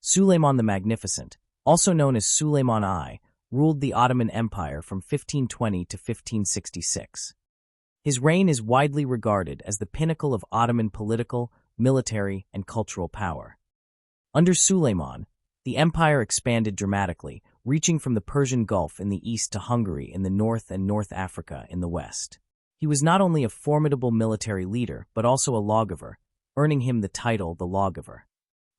Suleiman the Magnificent, also known as Suleiman I, ruled the Ottoman Empire from 1520 to 1566. His reign is widely regarded as the pinnacle of Ottoman political, military, and cultural power. Under Suleiman, the empire expanded dramatically, reaching from the Persian Gulf in the east to Hungary in the north and North Africa in the west. He was not only a formidable military leader, but also a lawgiver, earning him the title the Lawgiver.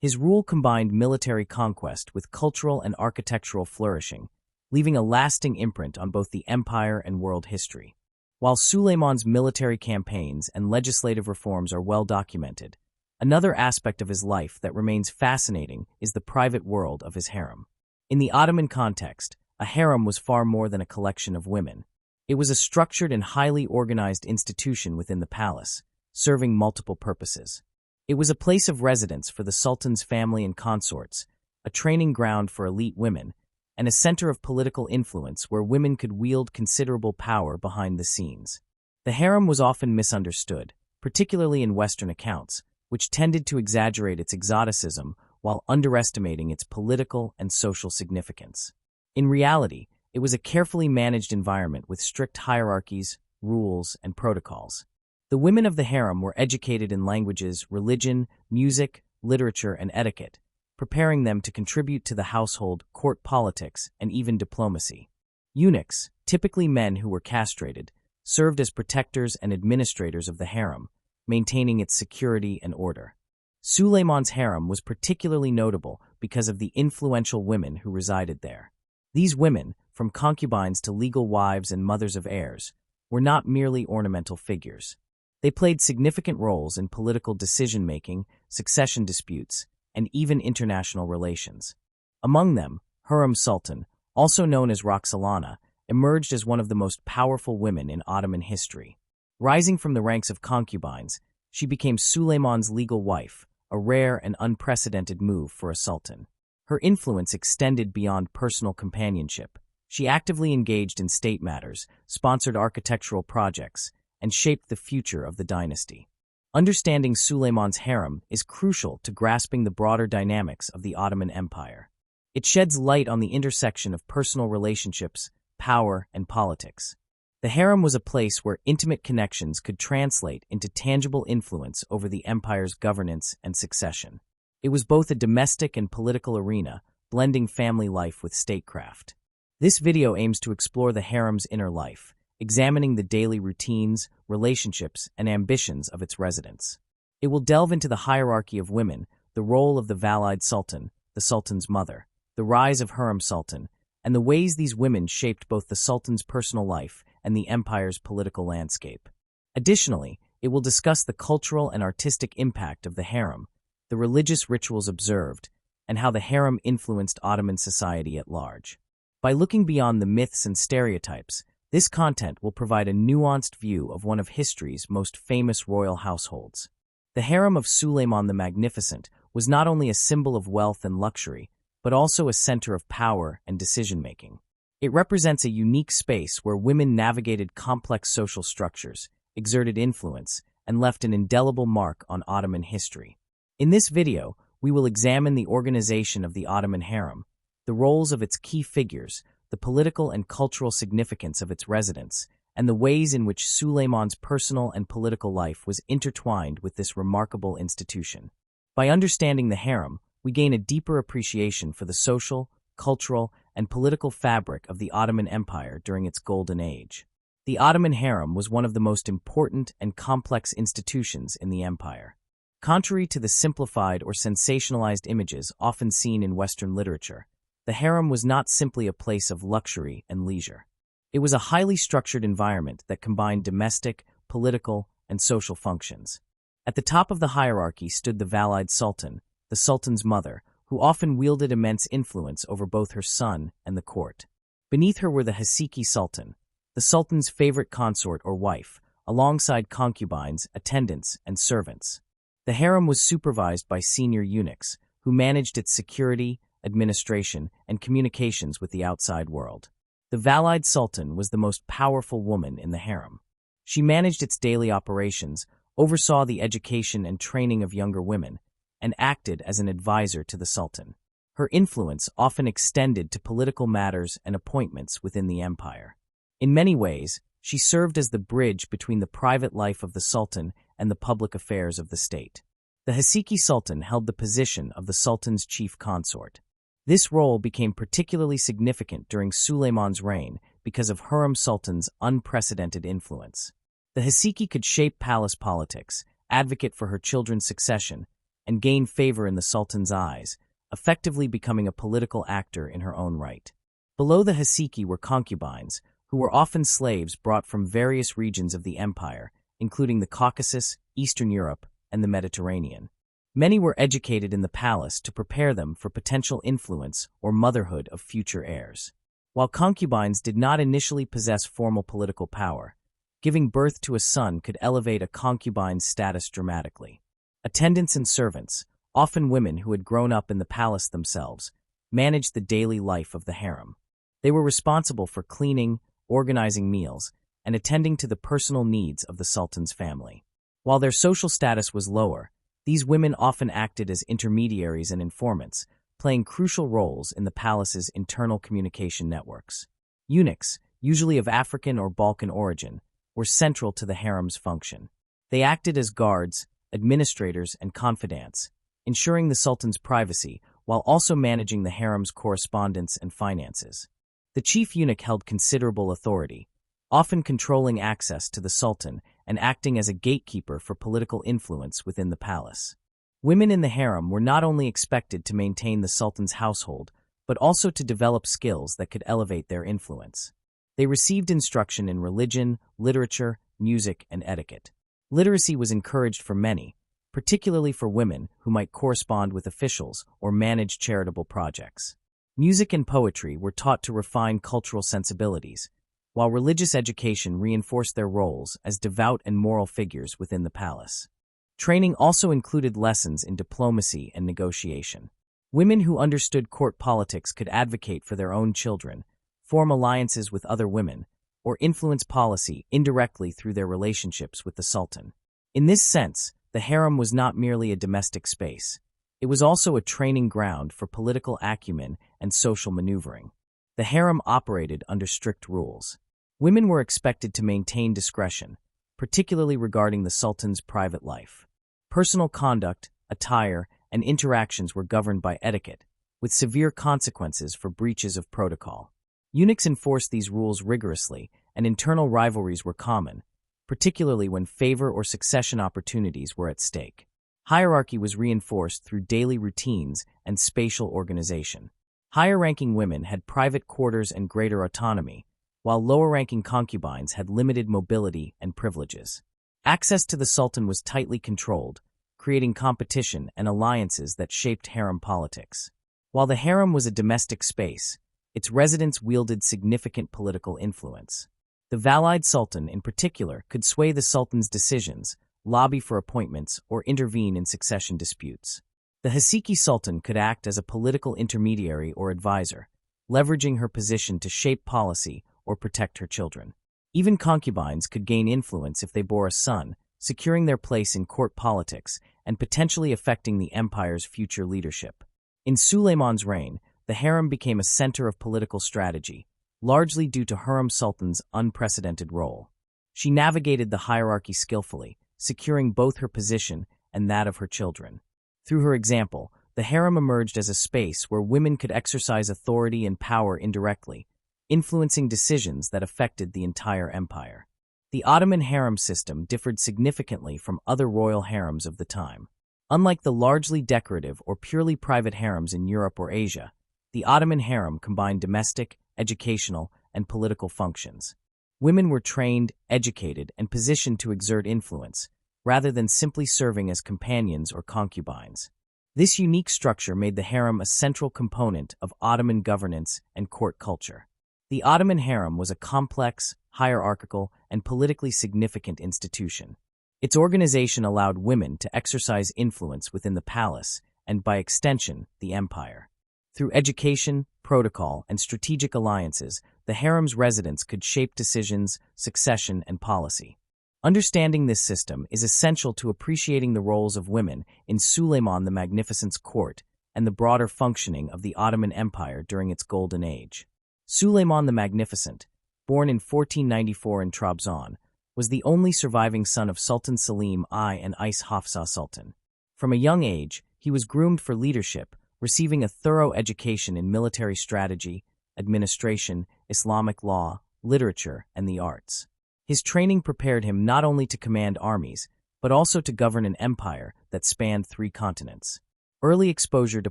His rule combined military conquest with cultural and architectural flourishing, leaving a lasting imprint on both the empire and world history. While Suleiman's military campaigns and legislative reforms are well documented, another aspect of his life that remains fascinating is the private world of his harem. In the Ottoman context, a harem was far more than a collection of women. It was a structured and highly organized institution within the palace, serving multiple purposes. It was a place of residence for the Sultan's family and consorts, a training ground for elite women, and a center of political influence where women could wield considerable power behind the scenes. The harem was often misunderstood, particularly in Western accounts, which tended to exaggerate its exoticism while underestimating its political and social significance. In reality, it was a carefully managed environment with strict hierarchies, rules, and protocols. The women of the harem were educated in languages, religion, music, literature, and etiquette, preparing them to contribute to the household, court politics, and even diplomacy. Eunuchs, typically men who were castrated, served as protectors and administrators of the harem, maintaining its security and order. Suleiman's harem was particularly notable because of the influential women who resided there. These women, from concubines to legal wives and mothers of heirs, were not merely ornamental figures. They played significant roles in political decision-making, succession disputes, and even international relations. Among them, Hürrem Sultan, also known as Roxolana, emerged as one of the most powerful women in Ottoman history. Rising from the ranks of concubines, she became Suleiman's legal wife, a rare and unprecedented move for a sultan. Her influence extended beyond personal companionship. She actively engaged in state matters, sponsored architectural projects, and shaped the future of the dynasty. Understanding Suleiman's harem is crucial to grasping the broader dynamics of the Ottoman Empire. It sheds light on the intersection of personal relationships, power, and politics. The harem was a place where intimate connections could translate into tangible influence over the empire's governance and succession. It was both a domestic and political arena, blending family life with statecraft. This video aims to explore the harem's inner life, examining the daily routines, relationships, and ambitions of its residents. It will delve into the hierarchy of women, the role of the Valide Sultan, the Sultan's mother, the rise of Hürrem Sultan, and the ways these women shaped both the Sultan's personal life and the empire's political landscape. Additionally, it will discuss the cultural and artistic impact of the harem, the religious rituals observed, and how the harem influenced Ottoman society at large. By looking beyond the myths and stereotypes, this content will provide a nuanced view of one of history's most famous royal households. The harem of Suleiman the Magnificent was not only a symbol of wealth and luxury, but also a center of power and decision-making. It represents a unique space where women navigated complex social structures, exerted influence, and left an indelible mark on Ottoman history. In this video, we will examine the organization of the Ottoman harem, the roles of its key figures, the political and cultural significance of its residents, and the ways in which Suleiman's personal and political life was intertwined with this remarkable institution. By understanding the harem, we gain a deeper appreciation for the social, cultural, and political fabric of the Ottoman Empire during its golden age. The Ottoman harem was one of the most important and complex institutions in the empire. Contrary to the simplified or sensationalized images often seen in Western literature, the harem was not simply a place of luxury and leisure. It was a highly structured environment that combined domestic, political, and social functions. At the top of the hierarchy stood the Valide Sultan, the Sultan's mother, who often wielded immense influence over both her son and the court. Beneath her were the Hasiki Sultan, the Sultan's favorite consort or wife, alongside concubines, attendants, and servants. The harem was supervised by senior eunuchs, who managed its security, administration, and communications with the outside world. The Valide Sultan was the most powerful woman in the harem. She managed its daily operations, oversaw the education and training of younger women, and acted as an advisor to the Sultan. Her influence often extended to political matters and appointments within the empire. In many ways, she served as the bridge between the private life of the Sultan and the public affairs of the state. The Haseki Sultan held the position of the Sultan's chief consort. This role became particularly significant during Suleiman's reign because of Hürrem Sultan's unprecedented influence. The Haseki could shape palace politics, advocate for her children's succession, and gain favor in the Sultan's eyes, effectively becoming a political actor in her own right. Below the Haseki were concubines, who were often slaves brought from various regions of the empire, including the Caucasus, Eastern Europe, and the Mediterranean. Many were educated in the palace to prepare them for potential influence or motherhood of future heirs. While concubines did not initially possess formal political power, giving birth to a son could elevate a concubine's status dramatically. Attendants and servants, often women who had grown up in the palace themselves, managed the daily life of the harem. They were responsible for cleaning, organizing meals, and attending to the personal needs of the Sultan's family. While their social status was lower, these women often acted as intermediaries and informants, playing crucial roles in the palace's internal communication networks. Eunuchs, usually of African or Balkan origin, were central to the harem's function. They acted as guards, administrators, and confidants, ensuring the Sultan's privacy while also managing the harem's correspondence and finances. The chief eunuch held considerable authority, often controlling access to the Sultan and acting as a gatekeeper for political influence within the palace. Women in the harem were not only expected to maintain the Sultan's household, but also to develop skills that could elevate their influence. They received instruction in religion, literature, music, and etiquette. Literacy was encouraged for many, particularly for women who might correspond with officials or manage charitable projects. Music and poetry were taught to refine cultural sensibilities, while religious education reinforced their roles as devout and moral figures within the palace. Training also included lessons in diplomacy and negotiation. Women who understood court politics could advocate for their own children, form alliances with other women, or influence policy indirectly through their relationships with the Sultan. In this sense, the harem was not merely a domestic space. It was also a training ground for political acumen and social maneuvering. The harem operated under strict rules. Women were expected to maintain discretion, particularly regarding the Sultan's private life. Personal conduct, attire, and interactions were governed by etiquette, with severe consequences for breaches of protocol. Eunuchs enforced these rules rigorously, and internal rivalries were common, particularly when favor or succession opportunities were at stake. Hierarchy was reinforced through daily routines and spatial organization. Higher-ranking women had private quarters and greater autonomy, while lower-ranking concubines had limited mobility and privileges. Access to the Sultan was tightly controlled, creating competition and alliances that shaped harem politics. While the harem was a domestic space, its residents wielded significant political influence. The Valide Sultan, in particular, could sway the Sultan's decisions, lobby for appointments, or intervene in succession disputes. The Haseki Sultan could act as a political intermediary or advisor, leveraging her position to shape policy or protect her children. Even concubines could gain influence if they bore a son, securing their place in court politics and potentially affecting the empire's future leadership. In Suleiman's reign, the harem became a center of political strategy, largely due to Hürrem Sultan's unprecedented role. She navigated the hierarchy skillfully, securing both her position and that of her children. Through her example, the harem emerged as a space where women could exercise authority and power indirectly, influencing decisions that affected the entire empire. The Ottoman harem system differed significantly from other royal harems of the time. Unlike the largely decorative or purely private harems in Europe or Asia, the Ottoman harem combined domestic, educational, and political functions. Women were trained, educated, and positioned to exert influence, rather than simply serving as companions or concubines. This unique structure made the harem a central component of Ottoman governance and court culture. The Ottoman harem was a complex, hierarchical, and politically significant institution. Its organization allowed women to exercise influence within the palace and, by extension, the empire. Through education, protocol, and strategic alliances, the harem's residents could shape decisions, succession, and policy. Understanding this system is essential to appreciating the roles of women in Suleiman the Magnificent's court and the broader functioning of the Ottoman Empire during its golden age. Suleiman the Magnificent, born in 1494 in Trabzon, was the only surviving son of Sultan Selim I and Is Hafsa Sultan. From a young age, he was groomed for leadership, receiving a thorough education in military strategy, administration, Islamic law, literature, and the arts. His training prepared him not only to command armies, but also to govern an empire that spanned 3 continents. Early exposure to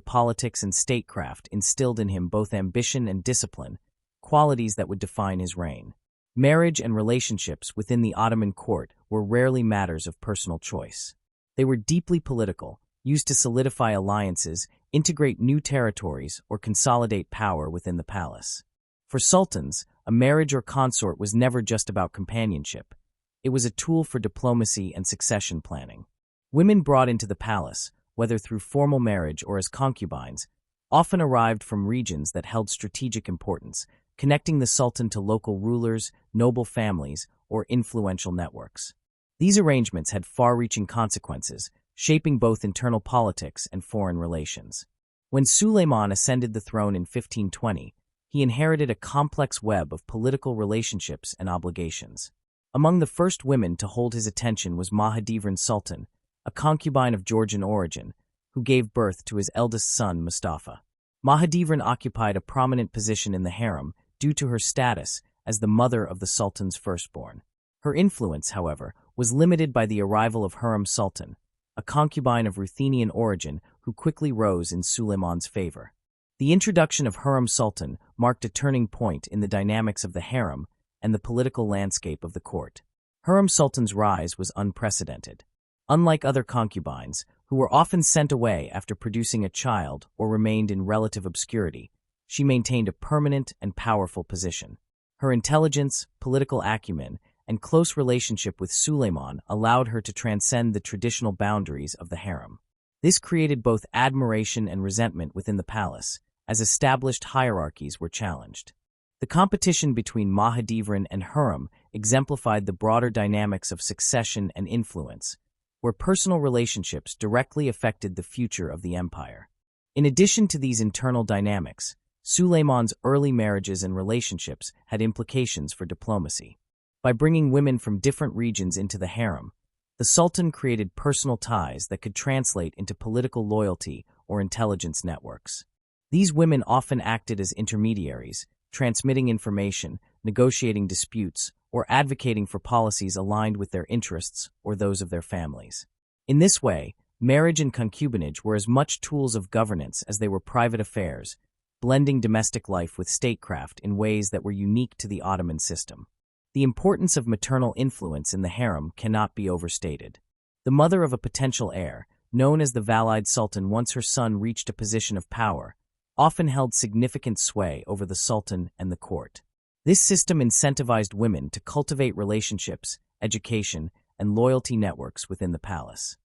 politics and statecraft instilled in him both ambition and discipline, qualities that would define his reign. Marriage and relationships within the Ottoman court were rarely matters of personal choice. They were deeply political, used to solidify alliances, integrate new territories, or consolidate power within the palace. For sultans, a marriage or consort was never just about companionship. It was a tool for diplomacy and succession planning. Women brought into the palace, whether through formal marriage or as concubines, often arrived from regions that held strategic importance, connecting the sultan to local rulers, noble families, or influential networks. These arrangements had far-reaching consequences, shaping both internal politics and foreign relations. When Suleiman ascended the throne in 1520, he inherited a complex web of political relationships and obligations. Among the first women to hold his attention was Mahidevran Sultan, a concubine of Georgian origin, who gave birth to his eldest son, Mustafa. Mahidevran occupied a prominent position in the harem due to her status as the mother of the sultan's firstborn. Her influence, however, was limited by the arrival of Hürrem Sultan, a concubine of Ruthenian origin who quickly rose in Suleiman's favor. The introduction of Hürrem Sultan marked a turning point in the dynamics of the harem and the political landscape of the court. Hürrem Sultan's rise was unprecedented. Unlike other concubines, who were often sent away after producing a child or remained in relative obscurity, she maintained a permanent and powerful position. Her intelligence, political acumen, and close relationship with Suleiman allowed her to transcend the traditional boundaries of the harem. This created both admiration and resentment within the palace, as established hierarchies were challenged. The competition between Mahidevran and Hürrem exemplified the broader dynamics of succession and influence, where personal relationships directly affected the future of the empire. In addition to these internal dynamics, Suleiman's early marriages and relationships had implications for diplomacy. By bringing women from different regions into the harem, the Sultan created personal ties that could translate into political loyalty or intelligence networks. These women often acted as intermediaries, transmitting information, negotiating disputes, or advocating for policies aligned with their interests or those of their families. In this way, marriage and concubinage were as much tools of governance as they were private affairs, blending domestic life with statecraft in ways that were unique to the Ottoman system. The importance of maternal influence in the harem cannot be overstated. The mother of a potential heir, known as the Valide Sultan once her son reached a position of power, often held significant sway over the sultan and the court. This system incentivized women to cultivate relationships, education, and loyalty networks within the palace.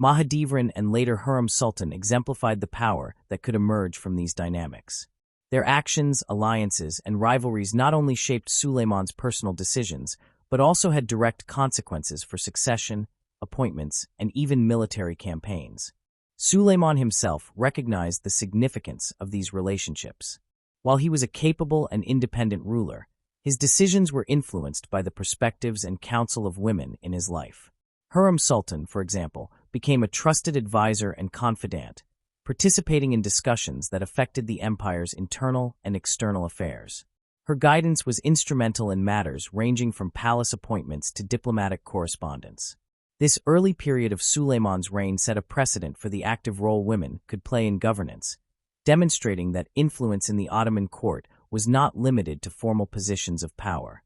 Mahidevran and later Hürrem Sultan exemplified the power that could emerge from these dynamics. Their actions, alliances, and rivalries not only shaped Suleiman's personal decisions, but also had direct consequences for succession, appointments, and even military campaigns. Suleiman himself recognized the significance of these relationships. While he was a capable and independent ruler, his decisions were influenced by the perspectives and counsel of women in his life. Hürrem Sultan, for example, became a trusted advisor and confidant, participating in discussions that affected the empire's internal and external affairs. Her guidance was instrumental in matters ranging from palace appointments to diplomatic correspondence. This early period of Suleiman's reign set a precedent for the active role women could play in governance, demonstrating that influence in the Ottoman court was not limited to formal positions of power.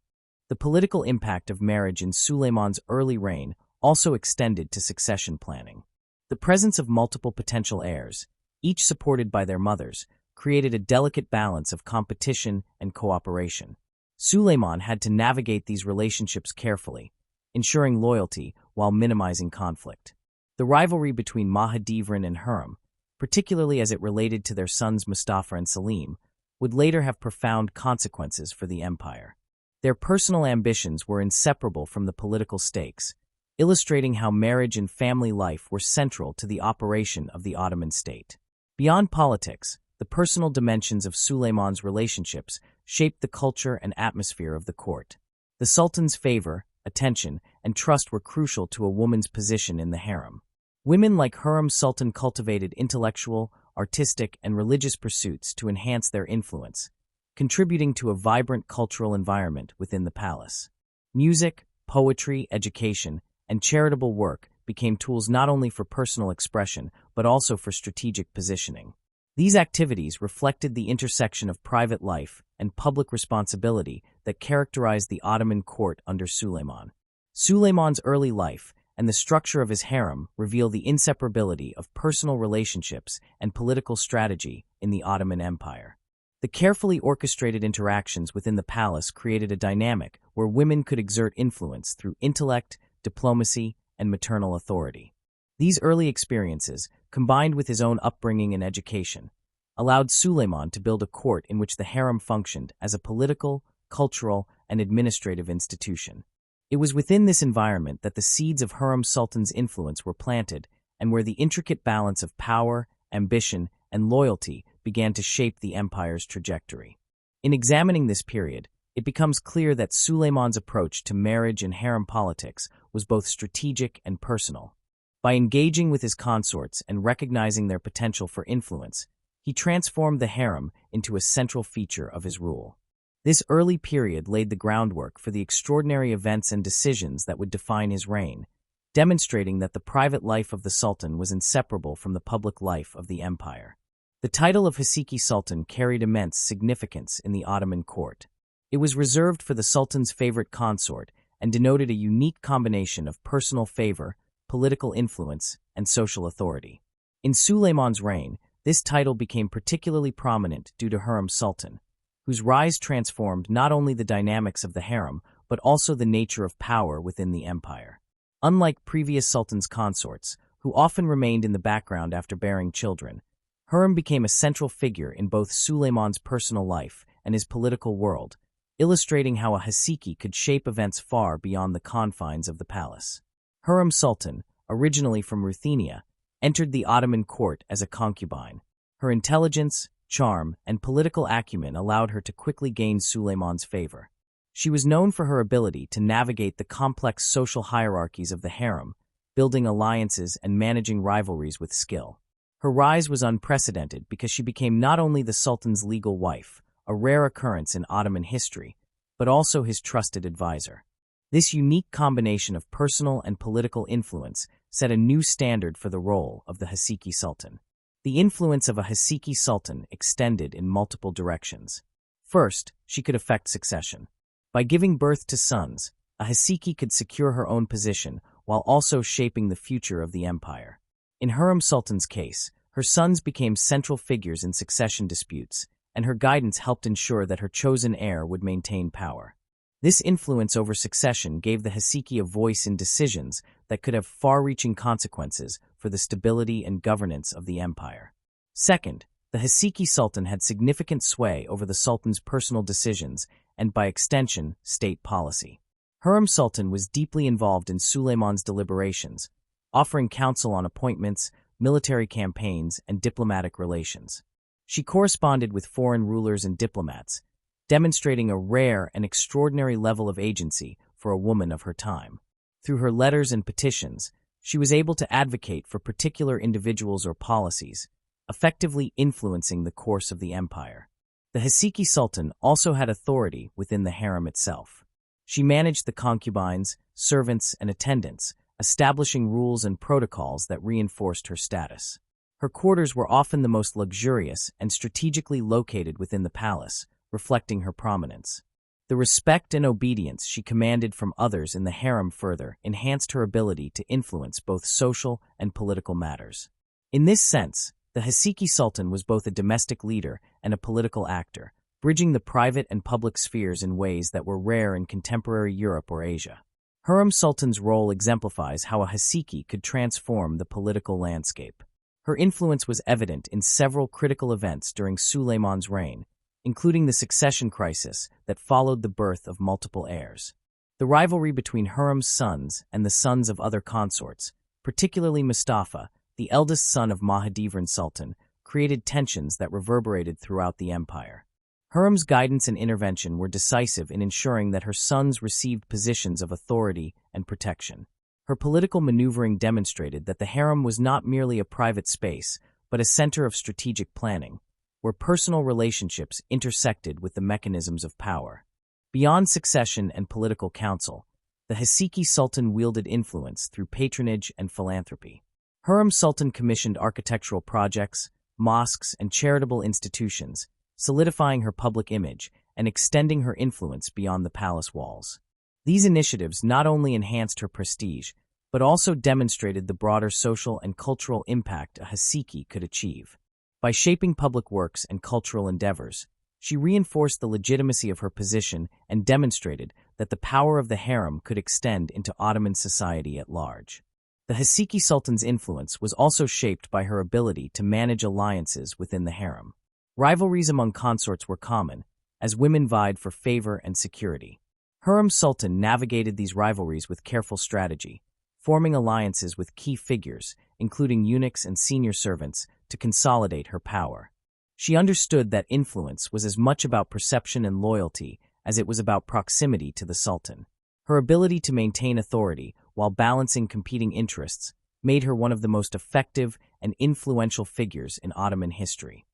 The political impact of marriage in Suleiman's early reign also extended to succession planning. The presence of multiple potential heirs, each supported by their mothers, created a delicate balance of competition and cooperation. Suleiman had to navigate these relationships carefully, ensuring loyalty while minimizing conflict. The rivalry between Mahidevran and Hürrem, particularly as it related to their sons Mustafa and Selim, would later have profound consequences for the empire. Their personal ambitions were inseparable from the political stakes, illustrating how marriage and family life were central to the operation of the Ottoman state. Beyond politics, the personal dimensions of Suleiman's relationships shaped the culture and atmosphere of the court. The Sultan's favor, attention, and trust were crucial to a woman's position in the harem. Women like Hürrem Sultan cultivated intellectual, artistic, and religious pursuits to enhance their influence, contributing to a vibrant cultural environment within the palace. Music, poetry, education, and charitable work became tools not only for personal expression but also for strategic positioning. These activities reflected the intersection of private life and public responsibility that characterized the Ottoman court under Suleiman. Suleiman's early life and the structure of his harem reveal the inseparability of personal relationships and political strategy in the Ottoman Empire. The carefully orchestrated interactions within the palace created a dynamic where women could exert influence through intellect, diplomacy, and maternal authority. These early experiences, combined with his own upbringing and education, allowed Suleiman to build a court in which the harem functioned as a political, cultural, and administrative institution. It was within this environment that the seeds of Hürrem Sultan's influence were planted and where the intricate balance of power, ambition, and loyalty began to shape the empire's trajectory. In examining this period, it becomes clear that Suleiman's approach to marriage and harem politics was both strategic and personal. By engaging with his consorts and recognizing their potential for influence, he transformed the harem into a central feature of his rule. This early period laid the groundwork for the extraordinary events and decisions that would define his reign, demonstrating that the private life of the Sultan was inseparable from the public life of the empire. The title of Haseki Sultan carried immense significance in the Ottoman court. It was reserved for the Sultan's favorite consort and denoted a unique combination of personal favor, political influence, and social authority. In Suleiman's reign, this title became particularly prominent due to Hürrem Sultan, whose rise transformed not only the dynamics of the harem but also the nature of power within the empire. Unlike previous sultans' consorts, who often remained in the background after bearing children, Hürrem became a central figure in both Suleiman's personal life and his political world, illustrating how a Haseki could shape events far beyond the confines of the palace. Hürrem Sultan, originally from Ruthenia, entered the Ottoman court as a concubine. Her intelligence, charm, and political acumen allowed her to quickly gain Suleiman's favor. She was known for her ability to navigate the complex social hierarchies of the harem, building alliances and managing rivalries with skill. Her rise was unprecedented because she became not only the Sultan's legal wife, a rare occurrence in Ottoman history, but also his trusted advisor. This unique combination of personal and political influence set a new standard for the role of the Haseki Sultan. The influence of a Haseki Sultan extended in multiple directions. First, she could affect succession. By giving birth to sons, a Haseki could secure her own position while also shaping the future of the empire. In Hürrem Sultan's case, her sons became central figures in succession disputes, and her guidance helped ensure that her chosen heir would maintain power. This influence over succession gave the Haseki a voice in decisions that could have far-reaching consequences for the stability and governance of the empire. Second, the Haseki Sultan had significant sway over the Sultan's personal decisions and, by extension, state policy. Hürrem Sultan was deeply involved in Suleiman's deliberations, offering counsel on appointments, military campaigns, and diplomatic relations. She corresponded with foreign rulers and diplomats, demonstrating a rare and extraordinary level of agency for a woman of her time. Through her letters and petitions, she was able to advocate for particular individuals or policies, effectively influencing the course of the empire. The Haseki Sultan also had authority within the harem itself. She managed the concubines, servants, and attendants, establishing rules and protocols that reinforced her status. Her quarters were often the most luxurious and strategically located within the palace, reflecting her prominence. The respect and obedience she commanded from others in the harem further enhanced her ability to influence both social and political matters. In this sense, the Haseki Sultan was both a domestic leader and a political actor, bridging the private and public spheres in ways that were rare in contemporary Europe or Asia. Hürrem Sultan's role exemplifies how a Haseki could transform the political landscape. Her influence was evident in several critical events during Suleiman's reign, including the succession crisis that followed the birth of multiple heirs. The rivalry between Hürrem's sons and the sons of other consorts, particularly Mustafa, the eldest son of Mahidevran Sultan, created tensions that reverberated throughout the empire. Hürrem's guidance and intervention were decisive in ensuring that her sons received positions of authority and protection. Her political maneuvering demonstrated that the harem was not merely a private space, but a center of strategic planning, where personal relationships intersected with the mechanisms of power. Beyond succession and political counsel, the Haseki Sultan wielded influence through patronage and philanthropy. Hürrem Sultan commissioned architectural projects, mosques, and charitable institutions, solidifying her public image and extending her influence beyond the palace walls. These initiatives not only enhanced her prestige, but also demonstrated the broader social and cultural impact a Haseki could achieve. By shaping public works and cultural endeavors, she reinforced the legitimacy of her position and demonstrated that the power of the harem could extend into Ottoman society at large. The Haseki Sultan's influence was also shaped by her ability to manage alliances within the harem. Rivalries among consorts were common, as women vied for favor and security. Hürrem Sultan navigated these rivalries with careful strategy, forming alliances with key figures, including eunuchs and senior servants, to consolidate her power. She understood that influence was as much about perception and loyalty as it was about proximity to the Sultan. Her ability to maintain authority while balancing competing interests made her one of the most effective and influential figures in Ottoman history.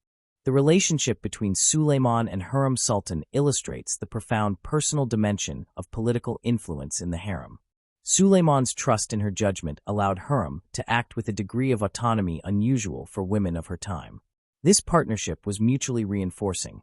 The relationship between Suleiman and Hürrem Sultan illustrates the profound personal dimension of political influence in the harem. Suleiman's trust in her judgment allowed Hürrem to act with a degree of autonomy unusual for women of her time. This partnership was mutually reinforcing.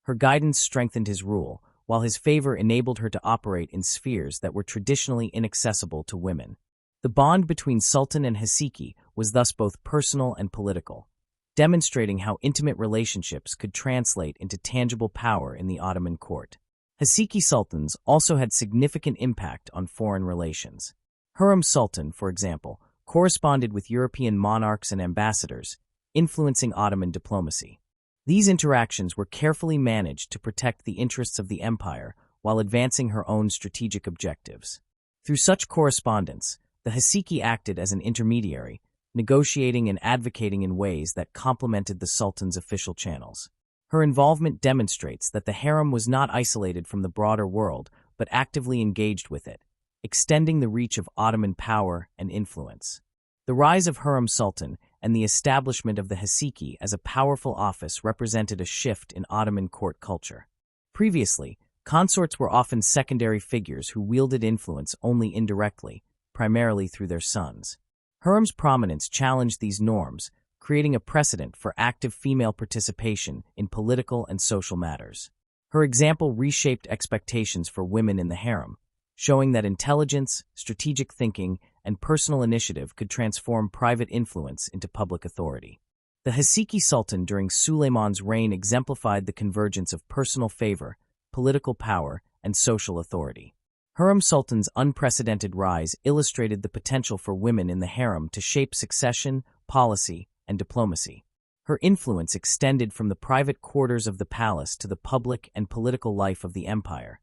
Her guidance strengthened his rule, while his favor enabled her to operate in spheres that were traditionally inaccessible to women. The bond between Sultan and Haseki was thus both personal and political, demonstrating how intimate relationships could translate into tangible power in the Ottoman court. Haseki sultans also had significant impact on foreign relations. Hürrem Sultan, for example, corresponded with European monarchs and ambassadors, influencing Ottoman diplomacy. These interactions were carefully managed to protect the interests of the empire while advancing her own strategic objectives. Through such correspondence, the Haseki acted as an intermediary, negotiating and advocating in ways that complemented the Sultan's official channels. Her involvement demonstrates that the harem was not isolated from the broader world, but actively engaged with it, extending the reach of Ottoman power and influence. The rise of Hürrem Sultan and the establishment of the Haseki as a powerful office represented a shift in Ottoman court culture. Previously, consorts were often secondary figures who wielded influence only indirectly, primarily through their sons. Hürrem's prominence challenged these norms, creating a precedent for active female participation in political and social matters. Her example reshaped expectations for women in the harem, showing that intelligence, strategic thinking, and personal initiative could transform private influence into public authority. The Haseki Sultan during Suleiman's reign exemplified the convergence of personal favor, political power, and social authority. Hürrem Sultan's unprecedented rise illustrated the potential for women in the harem to shape succession, policy, and diplomacy. Her influence extended from the private quarters of the palace to the public and political life of the empire,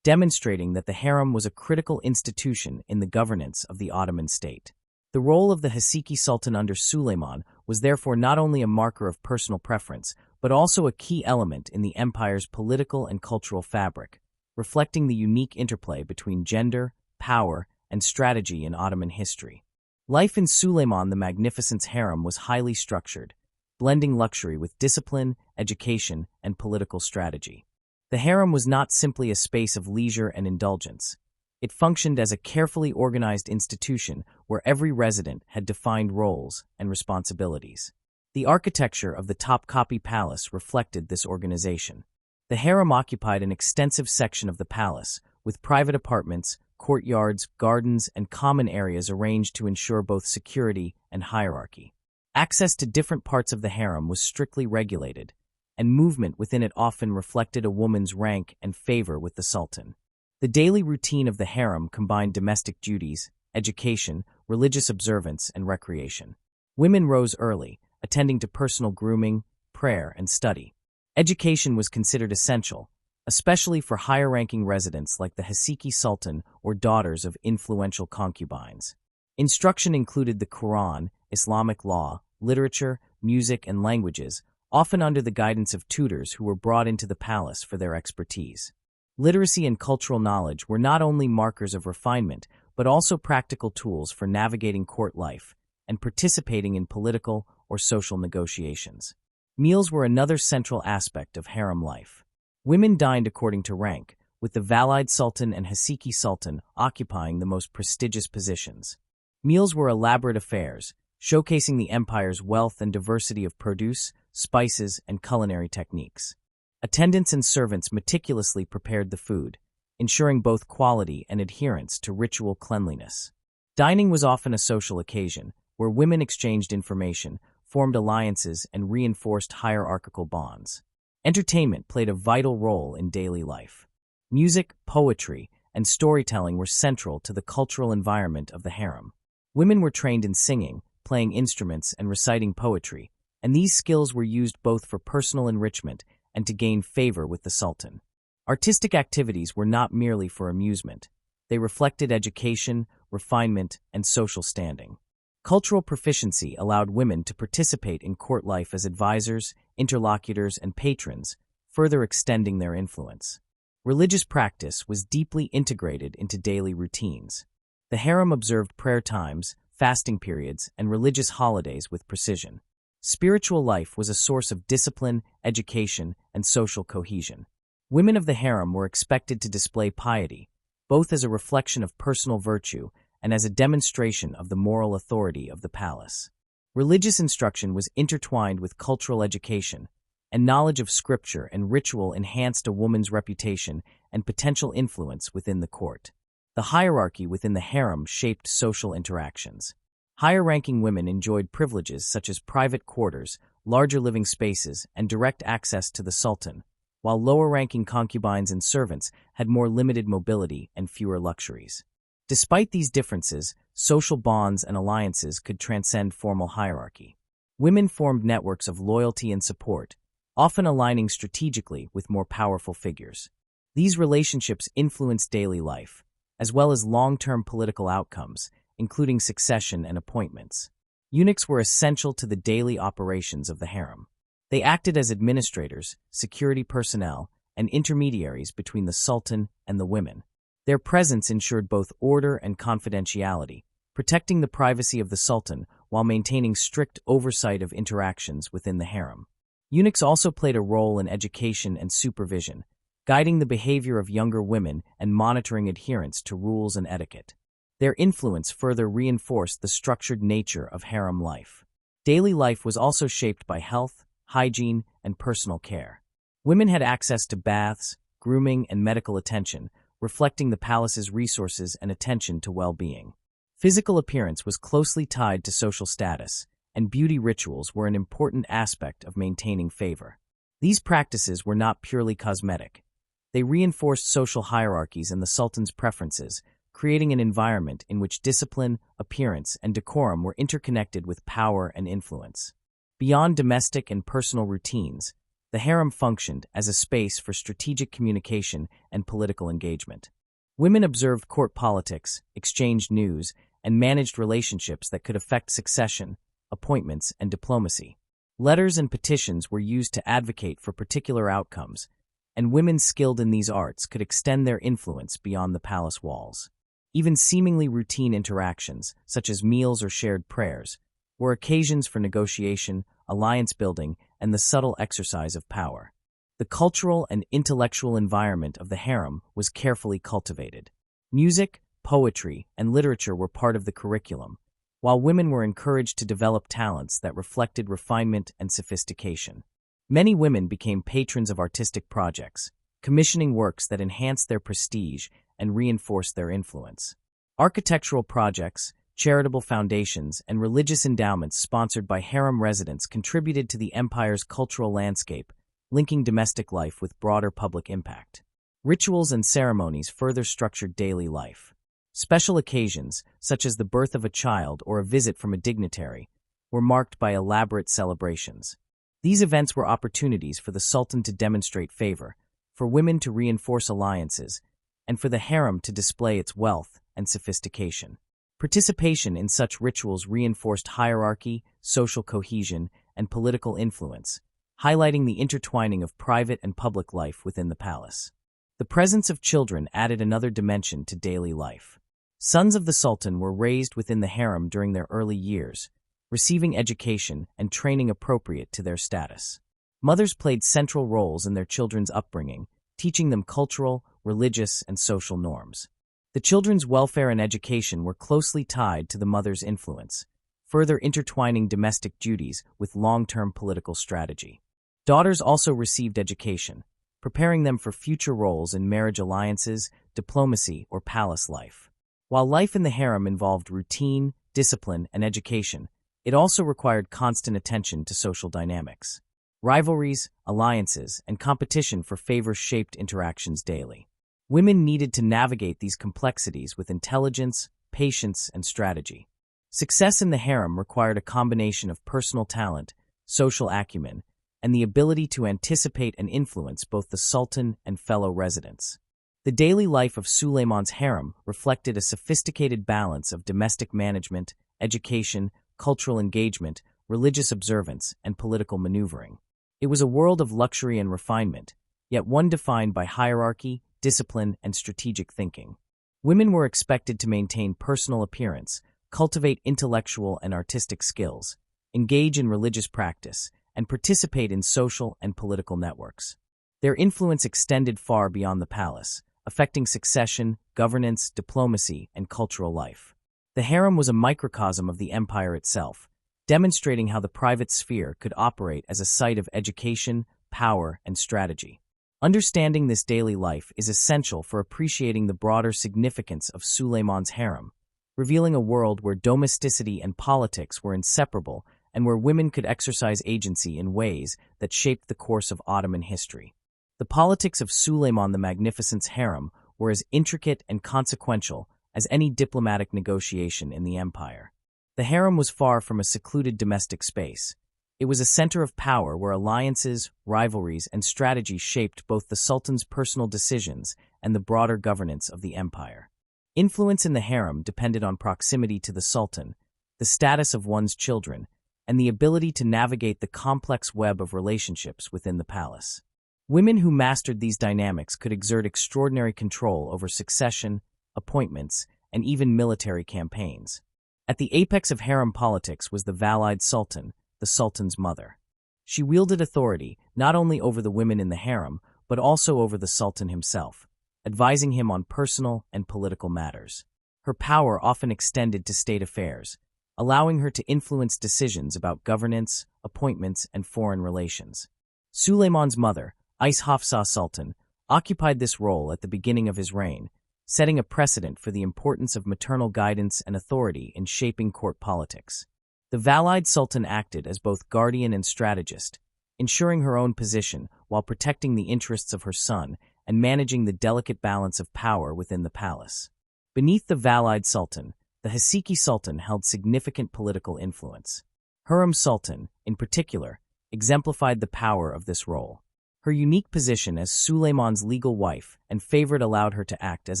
demonstrating that the harem was a critical institution in the governance of the Ottoman state. The role of the Haseki Sultan under Suleiman was therefore not only a marker of personal preference, but also a key element in the empire's political and cultural fabric, reflecting the unique interplay between gender, power, and strategy in Ottoman history. Life in Suleiman the Magnificent's harem was highly structured, blending luxury with discipline, education, and political strategy. The harem was not simply a space of leisure and indulgence. It functioned as a carefully organized institution where every resident had defined roles and responsibilities. The architecture of the Topkapi Palace reflected this organization. The harem occupied an extensive section of the palace, with private apartments, courtyards, gardens, and common areas arranged to ensure both security and hierarchy. Access to different parts of the harem was strictly regulated, and movement within it often reflected a woman's rank and favor with the Sultan. The daily routine of the harem combined domestic duties, education, religious observance, and recreation. Women rose early, attending to personal grooming, prayer, and study. Education was considered essential, especially for higher-ranking residents like the Haseki Sultan or daughters of influential concubines. Instruction included the Quran, Islamic law, literature, music, and languages, often under the guidance of tutors who were brought into the palace for their expertise. Literacy and cultural knowledge were not only markers of refinement, but also practical tools for navigating court life and participating in political or social negotiations. Meals were another central aspect of harem life. Women dined according to rank, with the Valide Sultan and Haseki Sultan occupying the most prestigious positions. Meals were elaborate affairs, showcasing the empire's wealth and diversity of produce, spices, and culinary techniques. Attendants and servants meticulously prepared the food, ensuring both quality and adherence to ritual cleanliness. Dining was often a social occasion, where women exchanged information, formed alliances, and reinforced hierarchical bonds. Entertainment played a vital role in daily life. Music, poetry, and storytelling were central to the cultural environment of the harem. Women were trained in singing, playing instruments, and reciting poetry, and these skills were used both for personal enrichment and to gain favor with the sultan. Artistic activities were not merely for amusement. They reflected education, refinement, and social standing. Cultural proficiency allowed women to participate in court life as advisors, interlocutors, and patrons, further extending their influence. Religious practice was deeply integrated into daily routines. The harem observed prayer times, fasting periods, and religious holidays with precision. Spiritual life was a source of discipline, education, and social cohesion. Women of the harem were expected to display piety, both as a reflection of personal virtue and as a demonstration of the moral authority of the palace. Religious instruction was intertwined with cultural education, and knowledge of scripture and ritual enhanced a woman's reputation and potential influence within the court. The hierarchy within the harem shaped social interactions. Higher-ranking women enjoyed privileges such as private quarters, larger living spaces, and direct access to the sultan, while lower-ranking concubines and servants had more limited mobility and fewer luxuries. Despite these differences, social bonds and alliances could transcend formal hierarchy. Women formed networks of loyalty and support, often aligning strategically with more powerful figures. These relationships influenced daily life, as well as long-term political outcomes, including succession and appointments. Eunuchs were essential to the daily operations of the harem. They acted as administrators, security personnel, and intermediaries between the sultan and the women. Their presence ensured both order and confidentiality, protecting the privacy of the sultan while maintaining strict oversight of interactions within the harem. Eunuchs also played a role in education and supervision, guiding the behavior of younger women and monitoring adherence to rules and etiquette. Their influence further reinforced the structured nature of harem life. Daily life was also shaped by health, hygiene, and personal care. Women had access to baths, grooming, and medical attention, reflecting the palace's resources and attention to well-being. Physical appearance was closely tied to social status, and beauty rituals were an important aspect of maintaining favor. These practices were not purely cosmetic. They reinforced social hierarchies and the sultan's preferences, creating an environment in which discipline, appearance, and decorum were interconnected with power and influence. Beyond domestic and personal routines, the harem functioned as a space for strategic communication and political engagement. Women observed court politics, exchanged news, and managed relationships that could affect succession, appointments, and diplomacy. Letters and petitions were used to advocate for particular outcomes, and women skilled in these arts could extend their influence beyond the palace walls. Even seemingly routine interactions, such as meals or shared prayers, were occasions for negotiation, alliance building, and the subtle exercise of power. The cultural and intellectual environment of the harem was carefully cultivated. Music, poetry, and literature were part of the curriculum, while women were encouraged to develop talents that reflected refinement and sophistication. Many women became patrons of artistic projects, commissioning works that enhanced their prestige and reinforced their influence. Architectural projects, charitable foundations, and religious endowments sponsored by harem residents contributed to the empire's cultural landscape, linking domestic life with broader public impact. Rituals and ceremonies further structured daily life. Special occasions, such as the birth of a child or a visit from a dignitary, were marked by elaborate celebrations. These events were opportunities for the sultan to demonstrate favor, for women to reinforce alliances, and for the harem to display its wealth and sophistication. Participation in such rituals reinforced hierarchy, social cohesion, and political influence, highlighting the intertwining of private and public life within the palace. The presence of children added another dimension to daily life. Sons of the Sultan were raised within the harem during their early years, receiving education and training appropriate to their status. Mothers played central roles in their children's upbringing, teaching them cultural, religious, and social norms. The children's welfare and education were closely tied to the mother's influence, further intertwining domestic duties with long-term political strategy. Daughters also received education, preparing them for future roles in marriage alliances, diplomacy, or palace life. While life in the harem involved routine, discipline, and education, it also required constant attention to social dynamics. Rivalries, alliances, and competition for favor shaped interactions daily. Women needed to navigate these complexities with intelligence, patience, and strategy. Success in the harem required a combination of personal talent, social acumen, and the ability to anticipate and influence both the sultan and fellow residents. The daily life of Suleiman's harem reflected a sophisticated balance of domestic management, education, cultural engagement, religious observance, and political maneuvering. It was a world of luxury and refinement, yet one defined by hierarchy, discipline, and strategic thinking. Women were expected to maintain personal appearance, cultivate intellectual and artistic skills, engage in religious practice, and participate in social and political networks. Their influence extended far beyond the palace, affecting succession, governance, diplomacy, and cultural life. The harem was a microcosm of the empire itself, demonstrating how the private sphere could operate as a site of education, power, and strategy. Understanding this daily life is essential for appreciating the broader significance of Suleiman's harem, revealing a world where domesticity and politics were inseparable and where women could exercise agency in ways that shaped the course of Ottoman history. The politics of Suleiman the Magnificent's harem were as intricate and consequential as any diplomatic negotiation in the empire. The harem was far from a secluded domestic space. It was a center of power where alliances, rivalries, and strategy shaped both the sultan's personal decisions and the broader governance of the empire. Influence in the harem depended on proximity to the sultan, the status of one's children, and the ability to navigate the complex web of relationships within the palace. Women who mastered these dynamics could exert extraordinary control over succession, appointments, and even military campaigns. At the apex of harem politics was the Valide Sultan, the sultan's mother. She wielded authority not only over the women in the harem, but also over the sultan himself, advising him on personal and political matters. Her power often extended to state affairs, allowing her to influence decisions about governance, appointments, and foreign relations. Suleiman's mother, Hafsa Sultan, occupied this role at the beginning of his reign, setting a precedent for the importance of maternal guidance and authority in shaping court politics. The Valide Sultan acted as both guardian and strategist, ensuring her own position while protecting the interests of her son and managing the delicate balance of power within the palace. Beneath the Valide Sultan, the Hasiki Sultan held significant political influence. Hürrem Sultan, in particular, exemplified the power of this role. Her unique position as Suleiman's legal wife and favorite allowed her to act as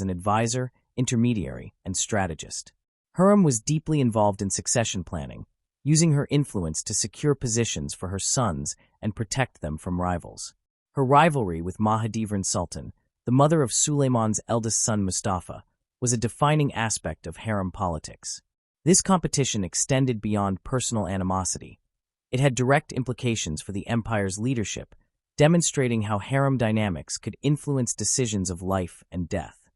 an advisor, intermediary, and strategist. Hürrem was deeply involved in succession planning, using her influence to secure positions for her sons and protect them from rivals. Her rivalry with Mahidevran Sultan, the mother of Suleiman's eldest son Mustafa, was a defining aspect of harem politics. This competition extended beyond personal animosity. It had direct implications for the empire's leadership, demonstrating how harem dynamics could influence decisions of life and death.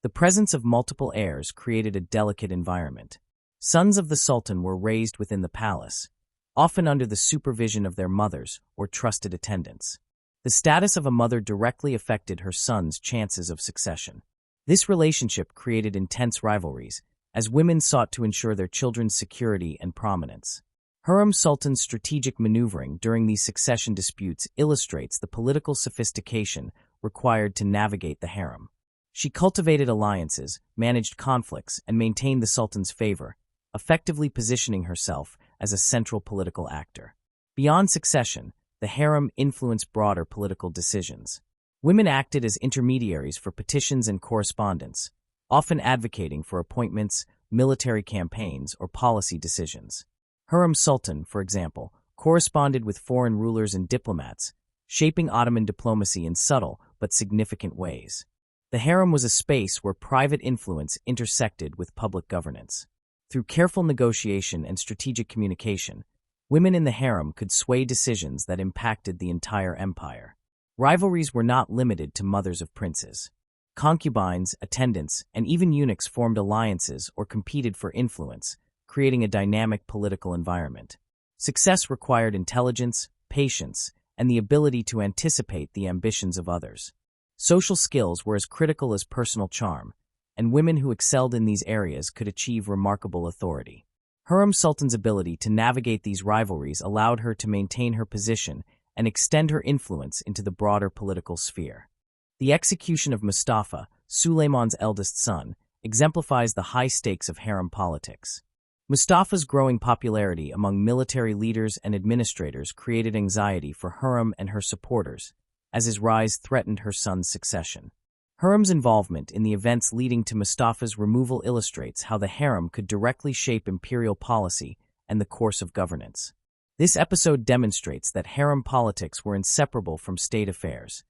The presence of multiple heirs created a delicate environment. Sons of the sultan were raised within the palace, often under the supervision of their mothers or trusted attendants. The status of a mother directly affected her son's chances of succession. This relationship created intense rivalries, as women sought to ensure their children's security and prominence. Hürrem Sultan's strategic maneuvering during these succession disputes illustrates the political sophistication required to navigate the harem. She cultivated alliances, managed conflicts, and maintained the sultan's favor, effectively positioning herself as a central political actor. Beyond succession, the harem influenced broader political decisions. Women acted as intermediaries for petitions and correspondence, often advocating for appointments, military campaigns, or policy decisions. Hürrem Sultan, for example, corresponded with foreign rulers and diplomats, shaping Ottoman diplomacy in subtle but significant ways. The harem was a space where private influence intersected with public governance. Through careful negotiation and strategic communication, women in the harem could sway decisions that impacted the entire empire. Rivalries were not limited to mothers of princes. Concubines, attendants, and even eunuchs formed alliances or competed for influence, creating a dynamic political environment. Success required intelligence, patience, and the ability to anticipate the ambitions of others. Social skills were as critical as personal charm, and women who excelled in these areas could achieve remarkable authority. Hürrem Sultan's ability to navigate these rivalries allowed her to maintain her position and extend her influence into the broader political sphere. The execution of Mustafa, Suleiman's eldest son, exemplifies the high stakes of harem politics. Mustafa's growing popularity among military leaders and administrators created anxiety for Hürrem and her supporters, as his rise threatened her son's succession. Hürrem's involvement in the events leading to Mustafa's removal illustrates how the harem could directly shape imperial policy and the course of governance. This episode demonstrates that harem politics were inseparable from state affairs.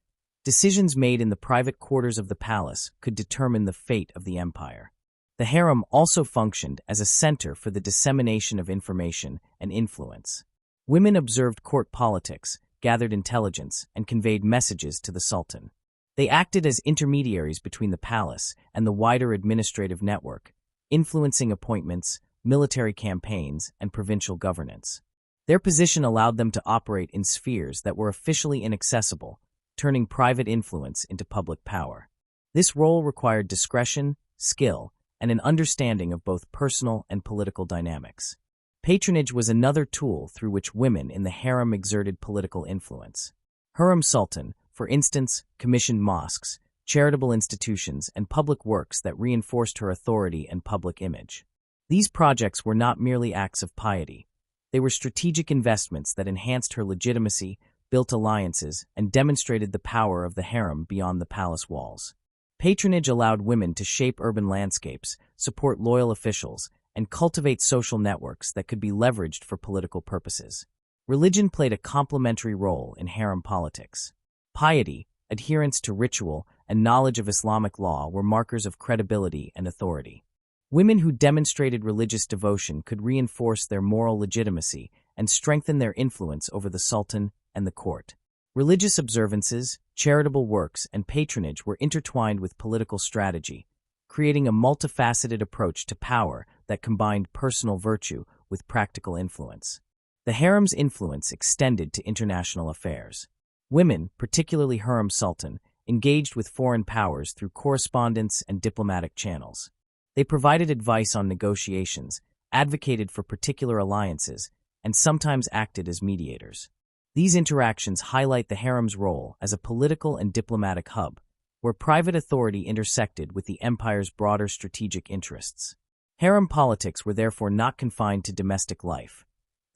Decisions made in the private quarters of the palace could determine the fate of the empire. The harem also functioned as a center for the dissemination of information and influence. Women observed court politics, gathered intelligence, and conveyed messages to the sultan. They acted as intermediaries between the palace and the wider administrative network, influencing appointments, military campaigns, and provincial governance. Their position allowed them to operate in spheres that were officially inaccessible, turning private influence into public power. This role required discretion, skill, and an understanding of both personal and political dynamics. Patronage was another tool through which women in the harem exerted political influence. Hürrem Sultan, for instance, commissioned mosques, charitable institutions, and public works that reinforced her authority and public image. These projects were not merely acts of piety. They were strategic investments that enhanced her legitimacy, built alliances, and demonstrated the power of the harem beyond the palace walls. Patronage allowed women to shape urban landscapes, support loyal officials, and cultivate social networks that could be leveraged for political purposes. Religion played a complementary role in harem politics. Piety, adherence to ritual, and knowledge of Islamic law were markers of credibility and authority. Women who demonstrated religious devotion could reinforce their moral legitimacy and strengthen their influence over the sultan and the court. Religious observances, charitable works, and patronage were intertwined with political strategy, creating a multifaceted approach to power that combined personal virtue with practical influence. The harem's influence extended to international affairs. Women, particularly Hürrem Sultan, engaged with foreign powers through correspondence and diplomatic channels. They provided advice on negotiations, advocated for particular alliances, and sometimes acted as mediators. These interactions highlight the harem's role as a political and diplomatic hub, where private authority intersected with the empire's broader strategic interests. Harem politics were therefore not confined to domestic life.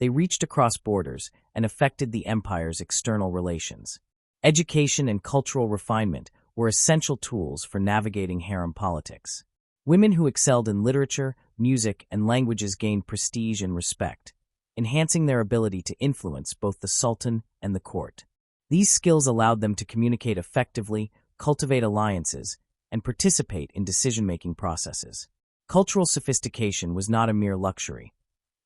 They reached across borders and affected the empire's external relations. Education and cultural refinement were essential tools for navigating harem politics. Women who excelled in literature, music, and languages gained prestige and respect, enhancing their ability to influence both the sultan and the court. These skills allowed them to communicate effectively, cultivate alliances, and participate in decision-making processes. Cultural sophistication was not a mere luxury.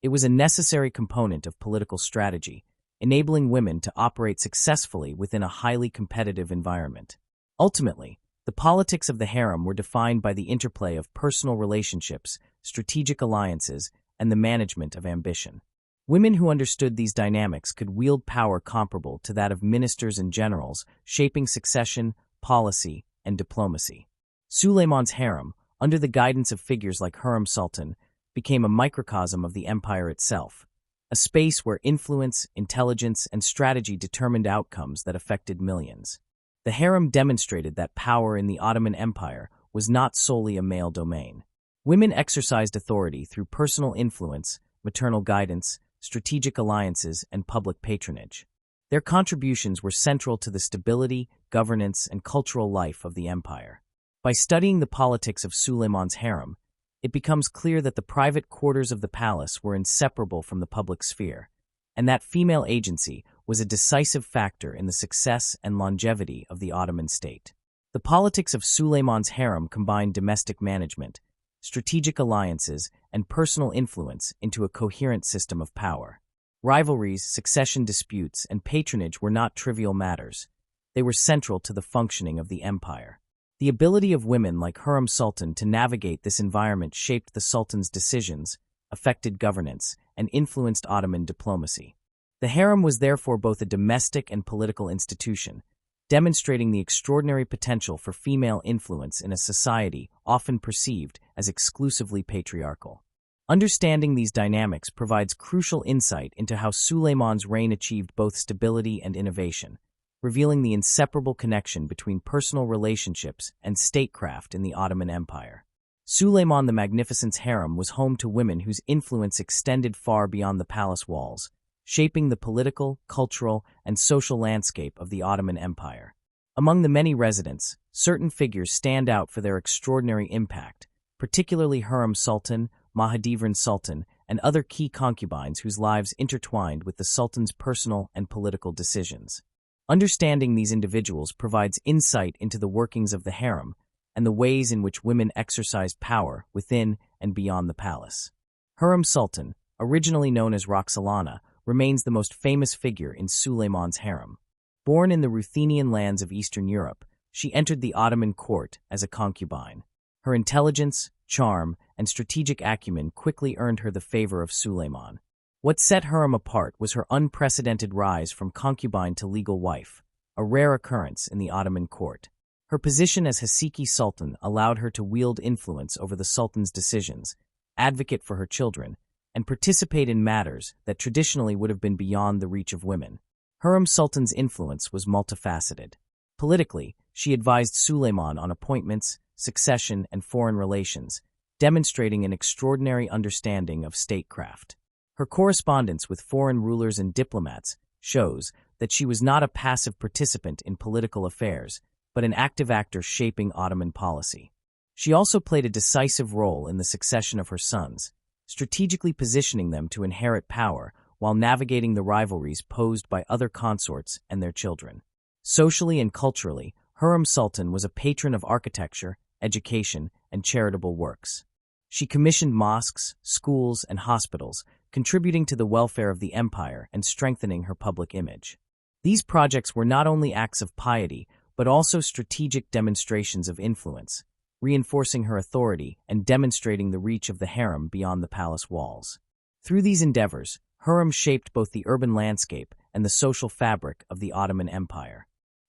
It was a necessary component of political strategy, enabling women to operate successfully within a highly competitive environment. Ultimately, the politics of the harem were defined by the interplay of personal relationships, strategic alliances, and the management of ambition. Women who understood these dynamics could wield power comparable to that of ministers and generals, shaping succession, policy, and diplomacy. Suleiman's harem, under the guidance of figures like Hürrem Sultan, became a microcosm of the empire itself, a space where influence, intelligence, and strategy determined outcomes that affected millions. The harem demonstrated that power in the Ottoman Empire was not solely a male domain. Women exercised authority through personal influence, maternal guidance, strategic alliances, and public patronage. Their contributions were central to the stability, governance, and cultural life of the empire. By studying the politics of Suleiman's harem, it becomes clear that the private quarters of the palace were inseparable from the public sphere, and that female agency was a decisive factor in the success and longevity of the Ottoman state. The politics of Suleiman's harem combined domestic management, strategic alliances, and personal influence into a coherent system of power. Rivalries, succession disputes, and patronage were not trivial matters. They were central to the functioning of the empire. The ability of women like Hürrem Sultan to navigate this environment shaped the Sultan's decisions, affected governance, and influenced Ottoman diplomacy. The harem was therefore both a domestic and political institution, demonstrating the extraordinary potential for female influence in a society often perceived as exclusively patriarchal. Understanding these dynamics provides crucial insight into how Suleiman's reign achieved both stability and innovation, revealing the inseparable connection between personal relationships and statecraft in the Ottoman Empire. Suleiman the Magnificent's harem was home to women whose influence extended far beyond the palace walls, shaping the political, cultural, and social landscape of the Ottoman Empire. Among the many residents, certain figures stand out for their extraordinary impact, particularly Hürrem Sultan, Mahidevran Sultan, and other key concubines whose lives intertwined with the Sultan's personal and political decisions. Understanding these individuals provides insight into the workings of the harem and the ways in which women exercised power within and beyond the palace. Hürrem Sultan, originally known as Roxolana, remains the most famous figure in Suleiman's harem. Born in the Ruthenian lands of Eastern Europe, she entered the Ottoman court as a concubine. Her intelligence, charm, and strategic acumen quickly earned her the favor of Suleiman. What set Hürrem apart was her unprecedented rise from concubine to legal wife, a rare occurrence in the Ottoman court. Her position as Haseki Sultan allowed her to wield influence over the Sultan's decisions, advocate for her children, and participate in matters that traditionally would have been beyond the reach of women. Hürrem Sultan's influence was multifaceted. Politically, she advised Suleiman on appointments, succession, and foreign relations, demonstrating an extraordinary understanding of statecraft. Her correspondence with foreign rulers and diplomats shows that she was not a passive participant in political affairs, but an active actor shaping Ottoman policy. She also played a decisive role in the succession of her sons, strategically positioning them to inherit power while navigating the rivalries posed by other consorts and their children. Socially and culturally, Hürrem Sultan was a patron of architecture, education, and charitable works. She commissioned mosques, schools, and hospitals, contributing to the welfare of the empire and strengthening her public image. These projects were not only acts of piety, but also strategic demonstrations of influence, reinforcing her authority and demonstrating the reach of the harem beyond the palace walls. Through these endeavors, Hürrem shaped both the urban landscape and the social fabric of the Ottoman Empire.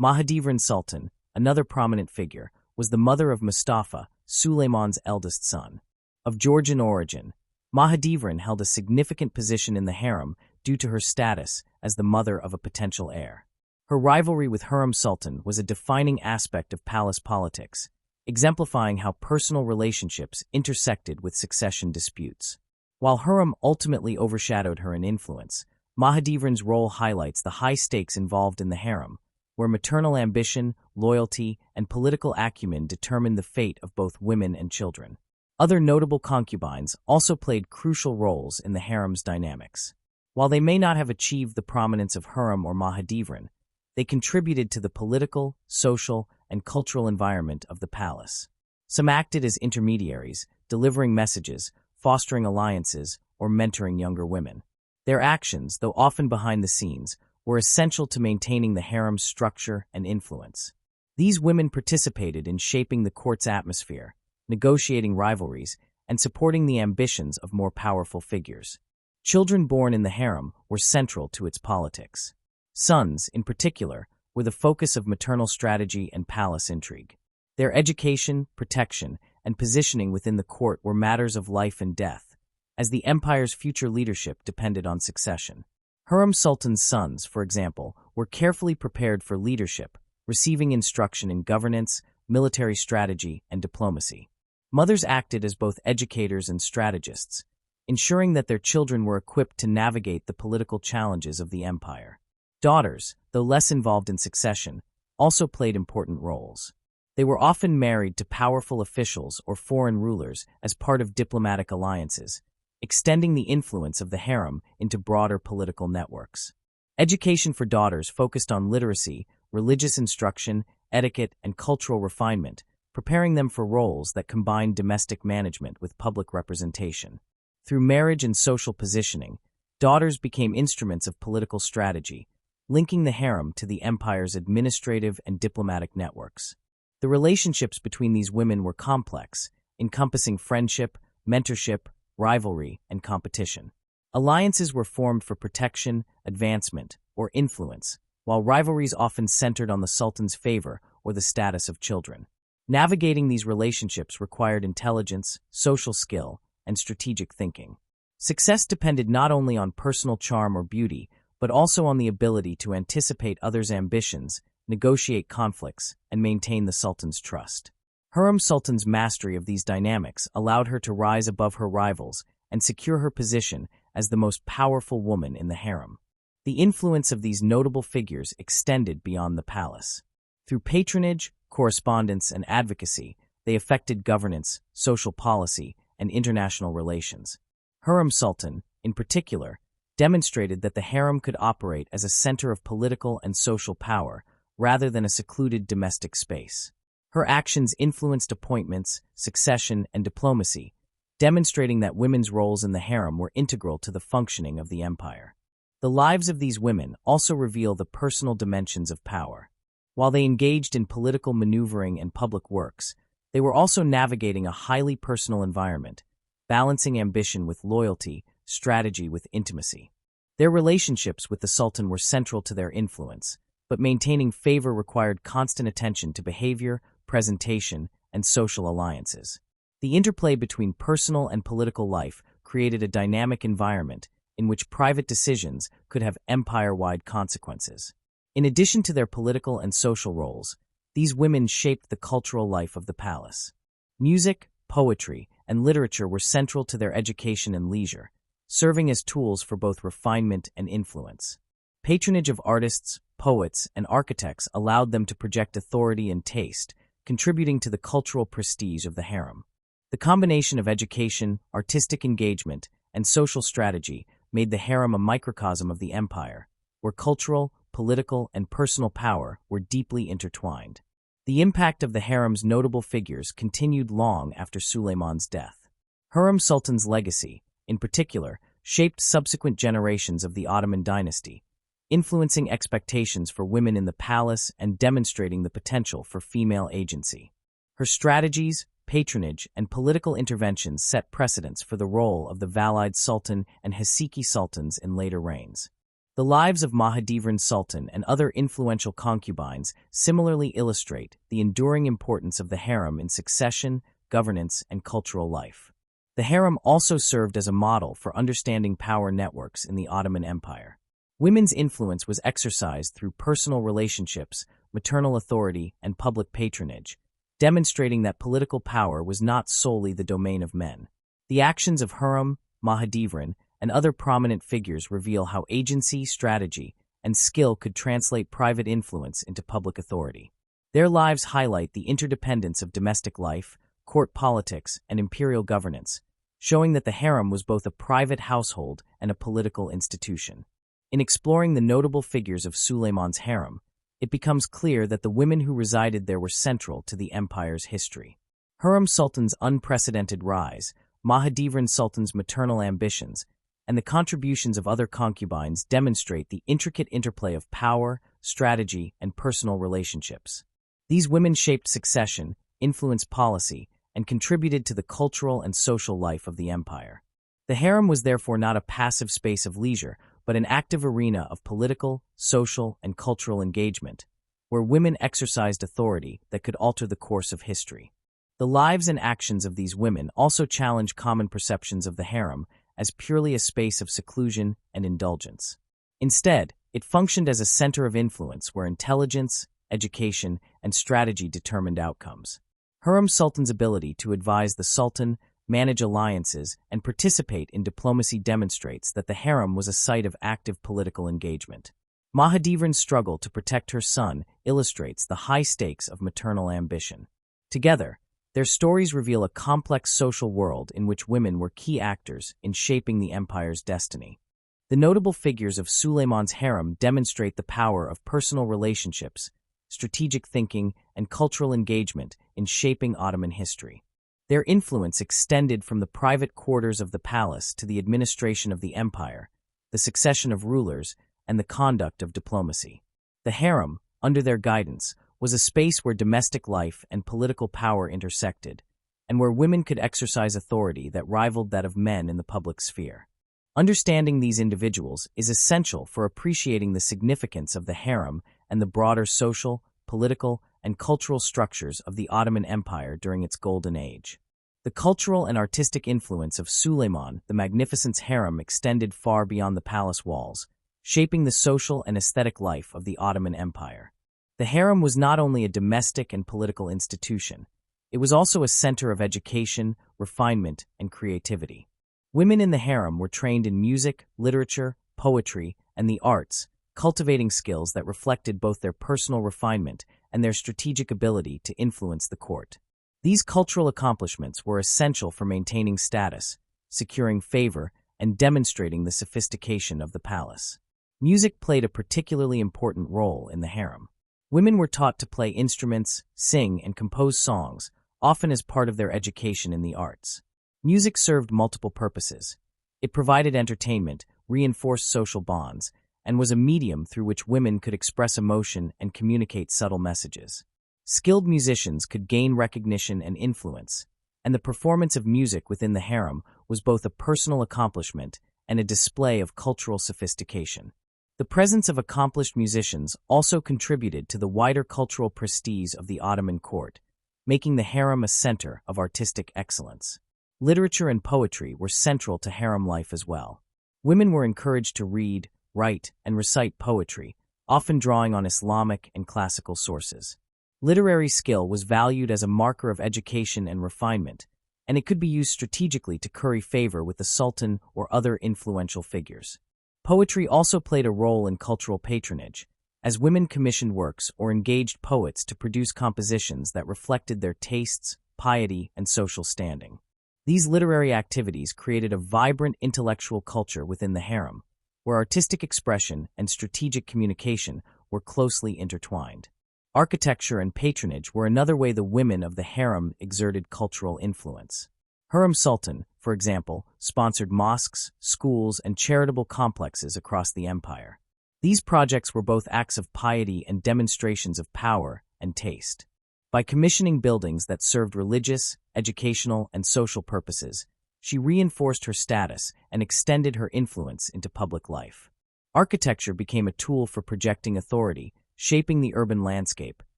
Mahidevran Sultan, another prominent figure, was the mother of Mustafa, Suleiman's eldest son. Of Georgian origin, Mahidevran held a significant position in the harem due to her status as the mother of a potential heir. Her rivalry with Hürrem Sultan was a defining aspect of palace politics, exemplifying how personal relationships intersected with succession disputes. While Hürrem ultimately overshadowed her in influence, Mahidevran's role highlights the high stakes involved in the harem, where maternal ambition, loyalty, and political acumen determined the fate of both women and children. Other notable concubines also played crucial roles in the harem's dynamics. While they may not have achieved the prominence of Hürrem or Mahidevran, they contributed to the political, social, and cultural environment of the palace. Some acted as intermediaries, delivering messages, fostering alliances, or mentoring younger women. Their actions, though often behind the scenes, were essential to maintaining the harem's structure and influence. These women participated in shaping the court's atmosphere, negotiating rivalries, and supporting the ambitions of more powerful figures. Children born in the harem were central to its politics. Sons, in particular, were the focus of maternal strategy and palace intrigue. Their education, protection, and positioning within the court were matters of life and death, as the empire's future leadership depended on succession. Hürrem Sultan's sons, for example, were carefully prepared for leadership, receiving instruction in governance, military strategy, and diplomacy. Mothers acted as both educators and strategists, ensuring that their children were equipped to navigate the political challenges of the empire. Daughters, though less involved in succession, also played important roles. They were often married to powerful officials or foreign rulers as part of diplomatic alliances, extending the influence of the harem into broader political networks. Education for daughters focused on literacy, religious instruction, etiquette, and cultural refinement, preparing them for roles that combine domestic management with public representation. Through marriage and social positioning, daughters became instruments of political strategy, linking the harem to the empire's administrative and diplomatic networks. The relationships between these women were complex, encompassing friendship, mentorship, rivalry, and competition. Alliances were formed for protection, advancement, or influence, while rivalries often centered on the sultan's favor or the status of children. Navigating these relationships required intelligence, social skill, and strategic thinking. Success depended not only on personal charm or beauty, but also on the ability to anticipate others' ambitions, negotiate conflicts, and maintain the sultan's trust. Hürrem Sultan's mastery of these dynamics allowed her to rise above her rivals and secure her position as the most powerful woman in the harem. The influence of these notable figures extended beyond the palace. Through patronage, correspondence, and advocacy, they affected governance, social policy, and international relations. Hürrem Sultan, in particular, demonstrated that the harem could operate as a center of political and social power rather than a secluded domestic space. Her actions influenced appointments, succession, and diplomacy, demonstrating that women's roles in the harem were integral to the functioning of the empire. The lives of these women also reveal the personal dimensions of power. While they engaged in political maneuvering and public works, they were also navigating a highly personal environment, balancing ambition with loyalty, strategy with intimacy. Their relationships with the sultan were central to their influence, but maintaining favor required constant attention to behavior, presentation, and social alliances. The interplay between personal and political life created a dynamic environment in which private decisions could have empire-wide consequences. In addition to their political and social roles, these women shaped the cultural life of the palace. Music, poetry, and literature were central to their education and leisure, serving as tools for both refinement and influence. Patronage of artists, poets, and architects allowed them to project authority and taste, contributing to the cultural prestige of the harem. The combination of education, artistic engagement, and social strategy made the harem a microcosm of the empire, where cultural, political, and personal power were deeply intertwined. The impact of the harem's notable figures continued long after Suleiman's death. Hürrem Sultan's legacy, in particular, shaped subsequent generations of the Ottoman dynasty, influencing expectations for women in the palace and demonstrating the potential for female agency. Her strategies, patronage, and political interventions set precedents for the role of the Valide Sultan and Haseki sultans in later reigns. The lives of Mahidevran Sultan and other influential concubines similarly illustrate the enduring importance of the harem in succession, governance, and cultural life. The harem also served as a model for understanding power networks in the Ottoman Empire. Women's influence was exercised through personal relationships, maternal authority, and public patronage, demonstrating that political power was not solely the domain of men. The actions of Hürrem, Mahidevran, and other prominent figures reveal how agency, strategy, and skill could translate private influence into public authority. Their lives highlight the interdependence of domestic life, court politics, and imperial governance, showing that the harem was both a private household and a political institution. In exploring the notable figures of Suleiman's harem, it becomes clear that the women who resided there were central to the empire's history. Hürrem Sultan's unprecedented rise, Mahidevran Sultan's maternal ambitions, and the contributions of other concubines demonstrate the intricate interplay of power, strategy, and personal relationships. These women shaped succession, influenced policy, and contributed to the cultural and social life of the empire. The harem was therefore not a passive space of leisure, but an active arena of political, social, and cultural engagement, where women exercised authority that could alter the course of history. The lives and actions of these women also challenge common perceptions of the harem as purely a space of seclusion and indulgence. Instead, it functioned as a center of influence where intelligence, education, and strategy determined outcomes. Hürrem Sultan's ability to advise the sultan, manage alliances, and participate in diplomacy demonstrates that the harem was a site of active political engagement. Mahidevran's struggle to protect her son illustrates the high stakes of maternal ambition. Together, Their stories reveal a complex social world in which women were key actors in shaping the empire's destiny. The notable figures of Suleiman's harem demonstrate the power of personal relationships, strategic thinking, and cultural engagement in shaping Ottoman history. Their influence extended from the private quarters of the palace to the administration of the empire, the succession of rulers, and the conduct of diplomacy. The harem, under their guidance, was a space where domestic life and political power intersected, and where women could exercise authority that rivaled that of men in the public sphere. Understanding these individuals is essential for appreciating the significance of the harem and the broader social, political, and cultural structures of the Ottoman Empire during its golden age. The cultural and artistic influence of Suleiman the Magnificent's harem extended far beyond the palace walls, shaping the social and aesthetic life of the Ottoman Empire. The harem was not only a domestic and political institution, it was also a center of education, refinement, and creativity. Women in the harem were trained in music, literature, poetry, and the arts, cultivating skills that reflected both their personal refinement and their strategic ability to influence the court. These cultural accomplishments were essential for maintaining status, securing favor, and demonstrating the sophistication of the palace. Music played a particularly important role in the harem. Women were taught to play instruments, sing, and compose songs, often as part of their education in the arts. Music served multiple purposes. It provided entertainment, reinforced social bonds, and was a medium through which women could express emotion and communicate subtle messages. Skilled musicians could gain recognition and influence, and the performance of music within the harem was both a personal accomplishment and a display of cultural sophistication. The presence of accomplished musicians also contributed to the wider cultural prestige of the Ottoman court, making the harem a center of artistic excellence. Literature and poetry were central to harem life as well. Women were encouraged to read, write, and recite poetry, often drawing on Islamic and classical sources. Literary skill was valued as a marker of education and refinement, and it could be used strategically to curry favor with the Sultan or other influential figures. Poetry also played a role in cultural patronage, as women commissioned works or engaged poets to produce compositions that reflected their tastes, piety, and social standing. These literary activities created a vibrant intellectual culture within the harem, where artistic expression and strategic communication were closely intertwined. Architecture and patronage were another way the women of the harem exerted cultural influence. Hürrem Sultan, for example, sponsored mosques, schools, and charitable complexes across the empire. These projects were both acts of piety and demonstrations of power and taste. By commissioning buildings that served religious, educational, and social purposes, she reinforced her status and extended her influence into public life. Architecture became a tool for projecting authority, shaping the urban landscape,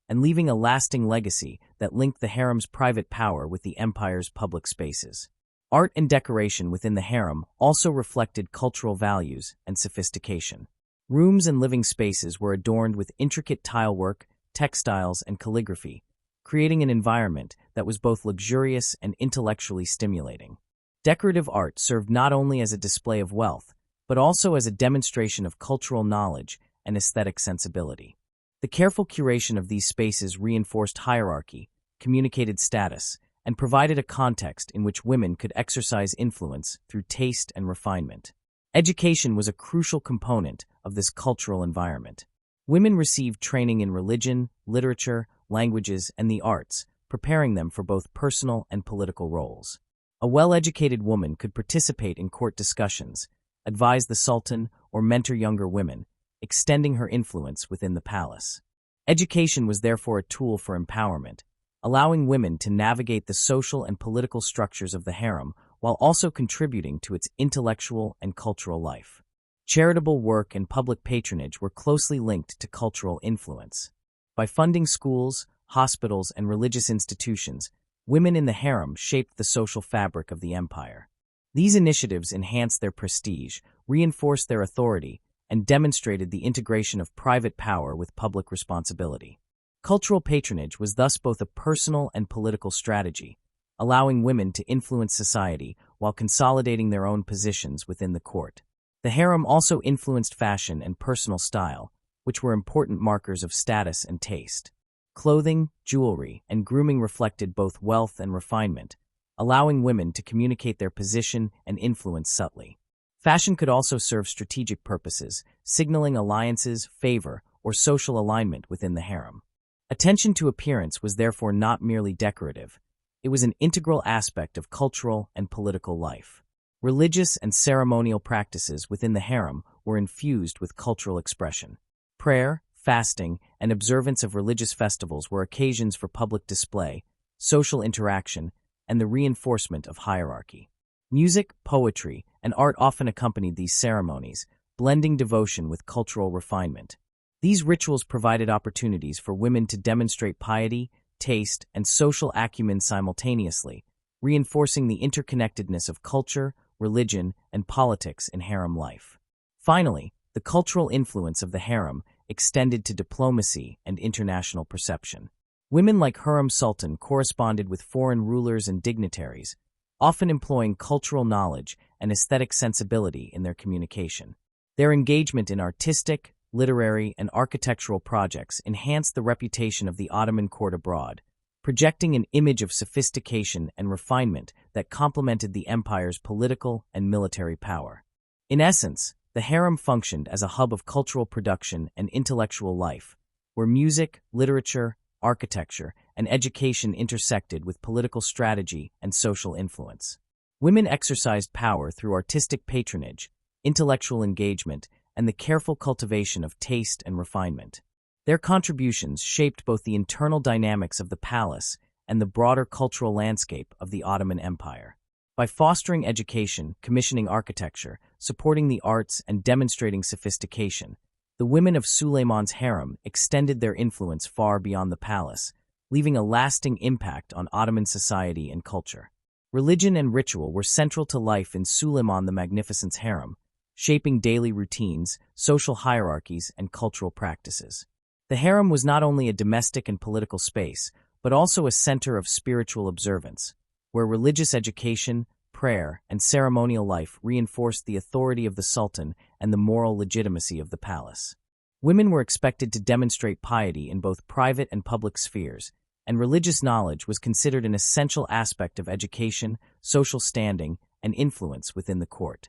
and leaving a lasting legacy that linked the harem's private power with the empire's public spaces. Art and decoration within the harem also reflected cultural values and sophistication. Rooms and living spaces were adorned with intricate tilework, textiles, and calligraphy, creating an environment that was both luxurious and intellectually stimulating. Decorative art served not only as a display of wealth, but also as a demonstration of cultural knowledge and aesthetic sensibility. The careful curation of these spaces reinforced hierarchy, communicated status, and provided a context in which women could exercise influence through taste and refinement. Education was a crucial component of this cultural environment. Women received training in religion, literature, languages, and the arts, preparing them for both personal and political roles. A well-educated woman could participate in court discussions, advise the Sultan, or mentor younger women, extending her influence within the palace. Education was therefore a tool for empowerment, allowing women to navigate the social and political structures of the harem while also contributing to its intellectual and cultural life. Charitable work and public patronage were closely linked to cultural influence. By funding schools, hospitals, and religious institutions, women in the harem shaped the social fabric of the empire. These initiatives enhanced their prestige, reinforced their authority, and demonstrated the integration of private power with public responsibility. Cultural patronage was thus both a personal and political strategy, allowing women to influence society while consolidating their own positions within the court. The harem also influenced fashion and personal style, which were important markers of status and taste. Clothing, jewelry, and grooming reflected both wealth and refinement, allowing women to communicate their position and influence subtly. Fashion could also serve strategic purposes, signaling alliances, favor, or social alignment within the harem. Attention to appearance was therefore not merely decorative. It was an integral aspect of cultural and political life. Religious and ceremonial practices within the harem were infused with cultural expression. Prayer, fasting, and observance of religious festivals were occasions for public display, social interaction, and the reinforcement of hierarchy. Music, poetry, and art often accompanied these ceremonies, blending devotion with cultural refinement. These rituals provided opportunities for women to demonstrate piety, taste, and social acumen simultaneously, reinforcing the interconnectedness of culture, religion, and politics in harem life. Finally, the cultural influence of the harem extended to diplomacy and international perception. Women like Hürrem Sultan corresponded with foreign rulers and dignitaries, often employing cultural knowledge and aesthetic sensibility in their communication. Their engagement in artistic, literary, and architectural projects enhanced the reputation of the Ottoman court abroad, projecting an image of sophistication and refinement that complemented the empire's political and military power. In essence, the harem functioned as a hub of cultural production and intellectual life, where music, literature, architecture, and education intersected with political strategy and social influence. Women exercised power through artistic patronage, intellectual engagement, and the careful cultivation of taste and refinement. Their contributions shaped both the internal dynamics of the palace and the broader cultural landscape of the Ottoman Empire. By fostering education, commissioning architecture, supporting the arts, and demonstrating sophistication, the women of Suleiman's harem extended their influence far beyond the palace, leaving a lasting impact on Ottoman society and culture. Religion and ritual were central to life in Suleiman the Magnificent's harem, shaping daily routines, social hierarchies, and cultural practices. The harem was not only a domestic and political space, but also a center of spiritual observance, where religious education, prayer, and ceremonial life reinforced the authority of the Sultan and the moral legitimacy of the palace. Women were expected to demonstrate piety in both private and public spheres, and religious knowledge was considered an essential aspect of education, social standing, and influence within the court.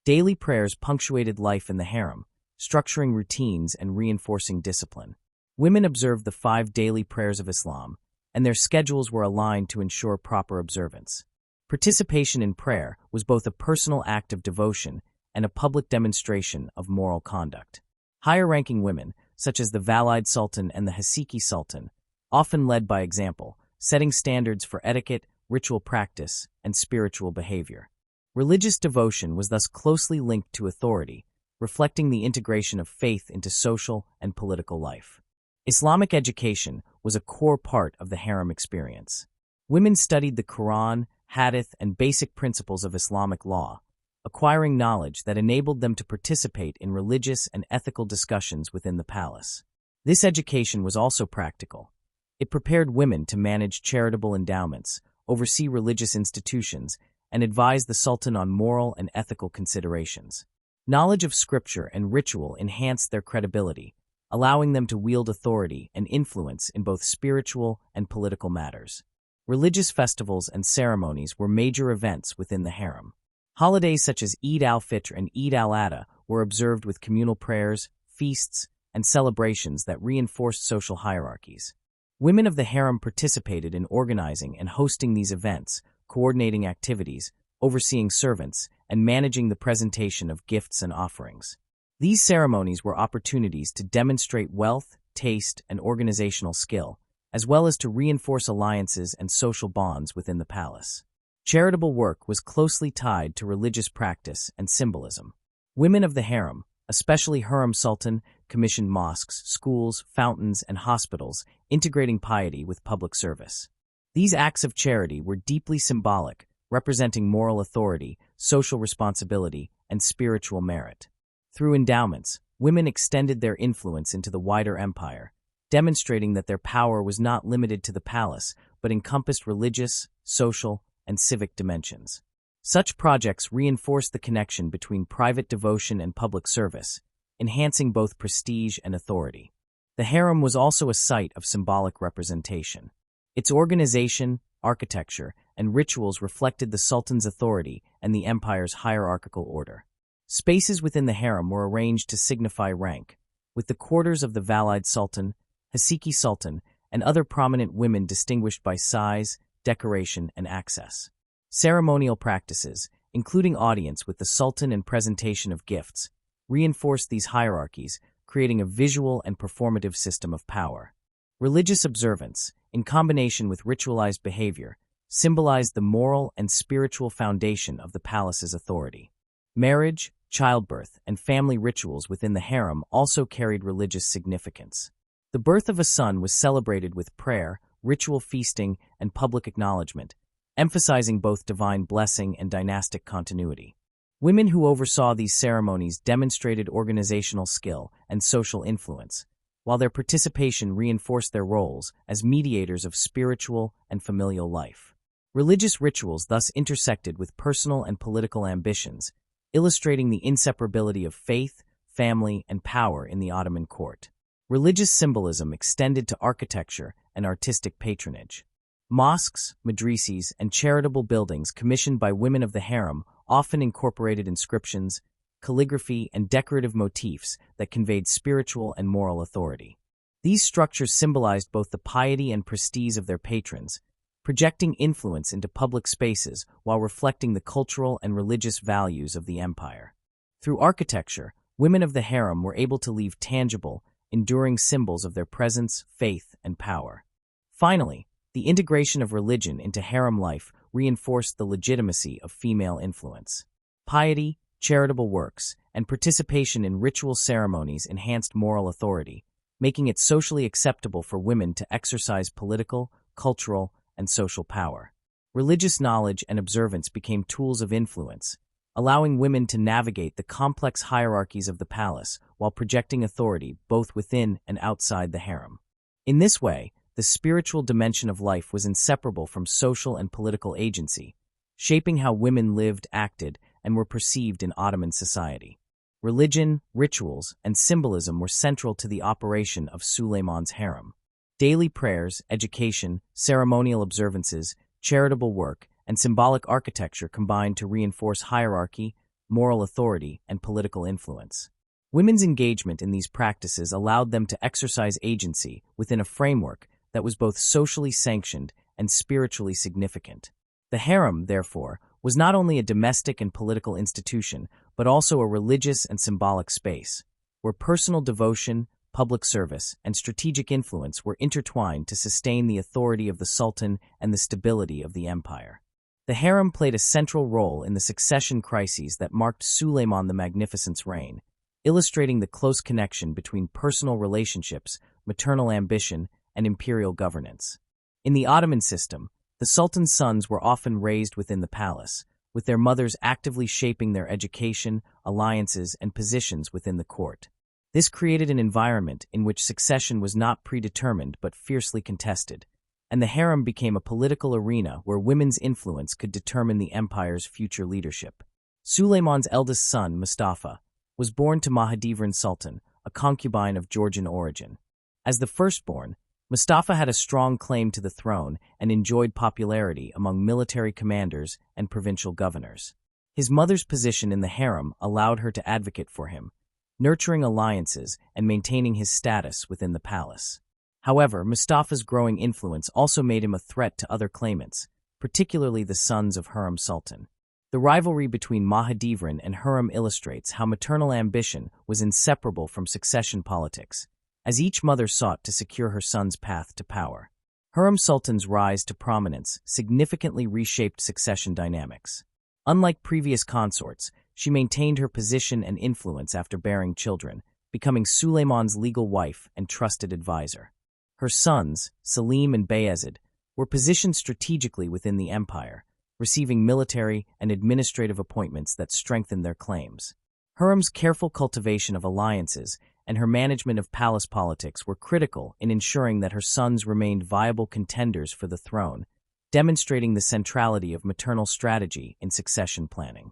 Daily prayers punctuated life in the harem, structuring routines and reinforcing discipline. Women observed the 5 daily prayers of Islam, and their schedules were aligned to ensure proper observance. Participation in prayer was both a personal act of devotion and a public demonstration of moral conduct. Higher-ranking women, such as the Valide Sultan and the Hasiki Sultan, often led by example, setting standards for etiquette, ritual practice, and spiritual behavior. Religious devotion was thus closely linked to authority, reflecting the integration of faith into social and political life. Islamic education was a core part of the harem experience. Women studied the Quran, Hadith, and basic principles of Islamic law, acquiring knowledge that enabled them to participate in religious and ethical discussions within the palace. This education was also practical. It prepared women to manage charitable endowments, oversee religious institutions, and advise the Sultan on moral and ethical considerations. Knowledge of scripture and ritual enhanced their credibility, allowing them to wield authority and influence in both spiritual and political matters. Religious festivals and ceremonies were major events within the harem. Holidays such as Eid al-Fitr and Eid al-Adha were observed with communal prayers, feasts, and celebrations that reinforced social hierarchies. Women of the harem participated in organizing and hosting these events, coordinating activities, overseeing servants, and managing the presentation of gifts and offerings. These ceremonies were opportunities to demonstrate wealth, taste, and organizational skill, as well as to reinforce alliances and social bonds within the palace. Charitable work was closely tied to religious practice and symbolism. Women of the harem, especially Hürrem Sultan, commissioned mosques, schools, fountains, and hospitals, integrating piety with public service. These acts of charity were deeply symbolic, representing moral authority, social responsibility, and spiritual merit. Through endowments, women extended their influence into the wider empire, demonstrating that their power was not limited to the palace, but encompassed religious, social, and civic dimensions. Such projects reinforced the connection between private devotion and public service, enhancing both prestige and authority. The harem was also a site of symbolic representation. Its organization, architecture, and rituals reflected the sultan's authority and the empire's hierarchical order. Spaces within the harem were arranged to signify rank, with the quarters of the Valide Sultan, Hasiki Sultan, and other prominent women distinguished by size, decoration, and access. Ceremonial practices, including audience with the sultan and presentation of gifts, reinforced these hierarchies, creating a visual and performative system of power. Religious observance, in combination with ritualized behavior, symbolized the moral and spiritual foundation of the palace's authority. Marriage, childbirth, and family rituals within the harem also carried religious significance. The birth of a son was celebrated with prayer, ritual feasting, and public acknowledgement, emphasizing both divine blessing and dynastic continuity. Women who oversaw these ceremonies demonstrated organizational skill and social influence, while their participation reinforced their roles as mediators of spiritual and familial life. Religious rituals thus intersected with personal and political ambitions, illustrating the inseparability of faith, family, and power in the Ottoman court. Religious symbolism extended to architecture and artistic patronage. Mosques, medreses, and charitable buildings commissioned by women of the harem often incorporated inscriptions, calligraphy, and decorative motifs that conveyed spiritual and moral authority. These structures symbolized both the piety and prestige of their patrons, projecting influence into public spaces while reflecting the cultural and religious values of the empire. Through architecture, women of the harem were able to leave tangible, enduring symbols of their presence, faith, and power. Finally, the integration of religion into harem life reinforced the legitimacy of female influence. Piety, charitable works, and participation in ritual ceremonies enhanced moral authority, making it socially acceptable for women to exercise political, cultural, and social power. Religious knowledge and observance became tools of influence, allowing women to navigate the complex hierarchies of the palace while projecting authority both within and outside the harem. In this way, the spiritual dimension of life was inseparable from social and political agency, shaping how women lived, acted, and were perceived in Ottoman society. Religion, rituals, and symbolism were central to the operation of Suleiman's harem. Daily prayers, education, ceremonial observances, charitable work, and symbolic architecture combined to reinforce hierarchy, moral authority, and political influence. Women's engagement in these practices allowed them to exercise agency within a framework that was both socially sanctioned and spiritually significant. The harem, therefore, was not only a domestic and political institution, but also a religious and symbolic space, where personal devotion, public service, and strategic influence were intertwined to sustain the authority of the sultan and the stability of the empire. The harem played a central role in the succession crises that marked Suleiman the Magnificent's reign, illustrating the close connection between personal relationships, maternal ambition, and imperial governance. In the Ottoman system, the sultan's sons were often raised within the palace, with their mothers actively shaping their education, alliances, and positions within the court. This created an environment in which succession was not predetermined but fiercely contested, and the harem became a political arena where women's influence could determine the empire's future leadership. Suleiman's eldest son, Mustafa, was born to Mahidevran Sultan, a concubine of Georgian origin. As the firstborn, Mustafa had a strong claim to the throne and enjoyed popularity among military commanders and provincial governors. His mother's position in the harem allowed her to advocate for him, nurturing alliances and maintaining his status within the palace. However, Mustafa's growing influence also made him a threat to other claimants, particularly the sons of Hürrem Sultan. The rivalry between Mahidevran and Hürrem illustrates how maternal ambition was inseparable from succession politics, as each mother sought to secure her son's path to power. Hürrem Sultan's rise to prominence significantly reshaped succession dynamics. Unlike previous consorts, she maintained her position and influence after bearing children, becoming Suleiman's legal wife and trusted advisor. Her sons, Selim and Bayezid, were positioned strategically within the empire, receiving military and administrative appointments that strengthened their claims. Hürrem's careful cultivation of alliances and her management of palace politics were critical in ensuring that her sons remained viable contenders for the throne, demonstrating the centrality of maternal strategy in succession planning.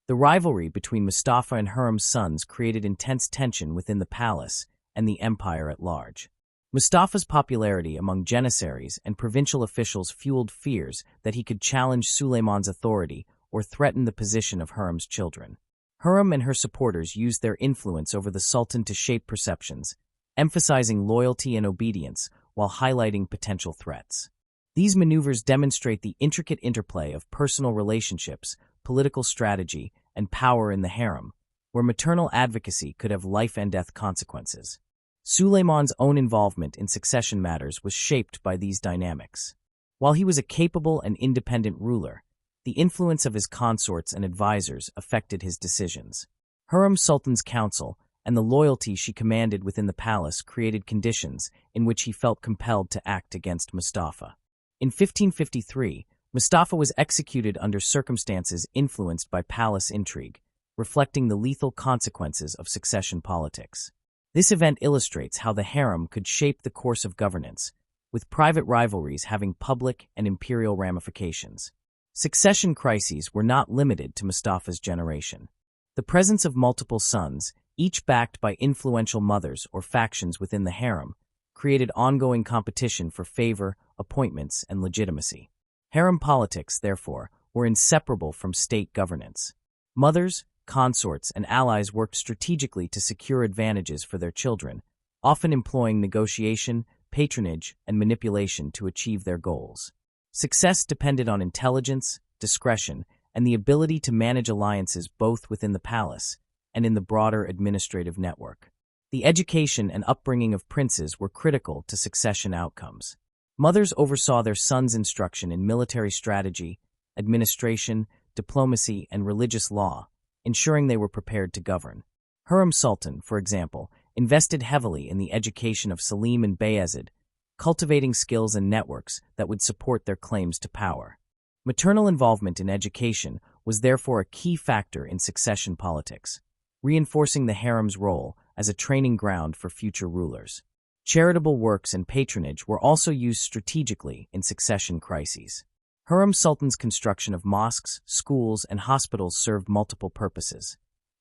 The rivalry between Mustafa and Hürrem's sons created intense tension within the palace and the empire at large. Mustafa's popularity among janissaries and provincial officials fueled fears that he could challenge Suleiman's authority or threaten the position of Hürrem's children. Hürrem and her supporters used their influence over the Sultan to shape perceptions, emphasizing loyalty and obedience while highlighting potential threats. These maneuvers demonstrate the intricate interplay of personal relationships, political strategy, and power in the harem, where maternal advocacy could have life-and-death consequences. Suleiman's own involvement in succession matters was shaped by these dynamics. While he was a capable and independent ruler, the influence of his consorts and advisors affected his decisions. Hürrem Sultan's council and the loyalty she commanded within the palace created conditions in which he felt compelled to act against Mustafa. In 1553, Mustafa was executed under circumstances influenced by palace intrigue, reflecting the lethal consequences of succession politics. This event illustrates how the harem could shape the course of governance, with private rivalries having public and imperial ramifications. Succession crises were not limited to Mustafa's generation. The presence of multiple sons, each backed by influential mothers or factions within the harem, created ongoing competition for favor, appointments, and legitimacy. Harem politics, therefore, were inseparable from state governance. Mothers, consorts, and allies worked strategically to secure advantages for their children, often employing negotiation, patronage, and manipulation to achieve their goals. Success depended on intelligence, discretion, and the ability to manage alliances both within the palace and in the broader administrative network. The education and upbringing of princes were critical to succession outcomes. Mothers oversaw their sons' instruction in military strategy, administration, diplomacy, and religious law, ensuring they were prepared to govern. Hürrem Sultan, for example, invested heavily in the education of Selim and Bayezid, cultivating skills and networks that would support their claims to power. Maternal involvement in education was therefore a key factor in succession politics, reinforcing the harem's role as a training ground for future rulers. Charitable works and patronage were also used strategically in succession crises. Hürrem Sultan's construction of mosques, schools, and hospitals served multiple purposes.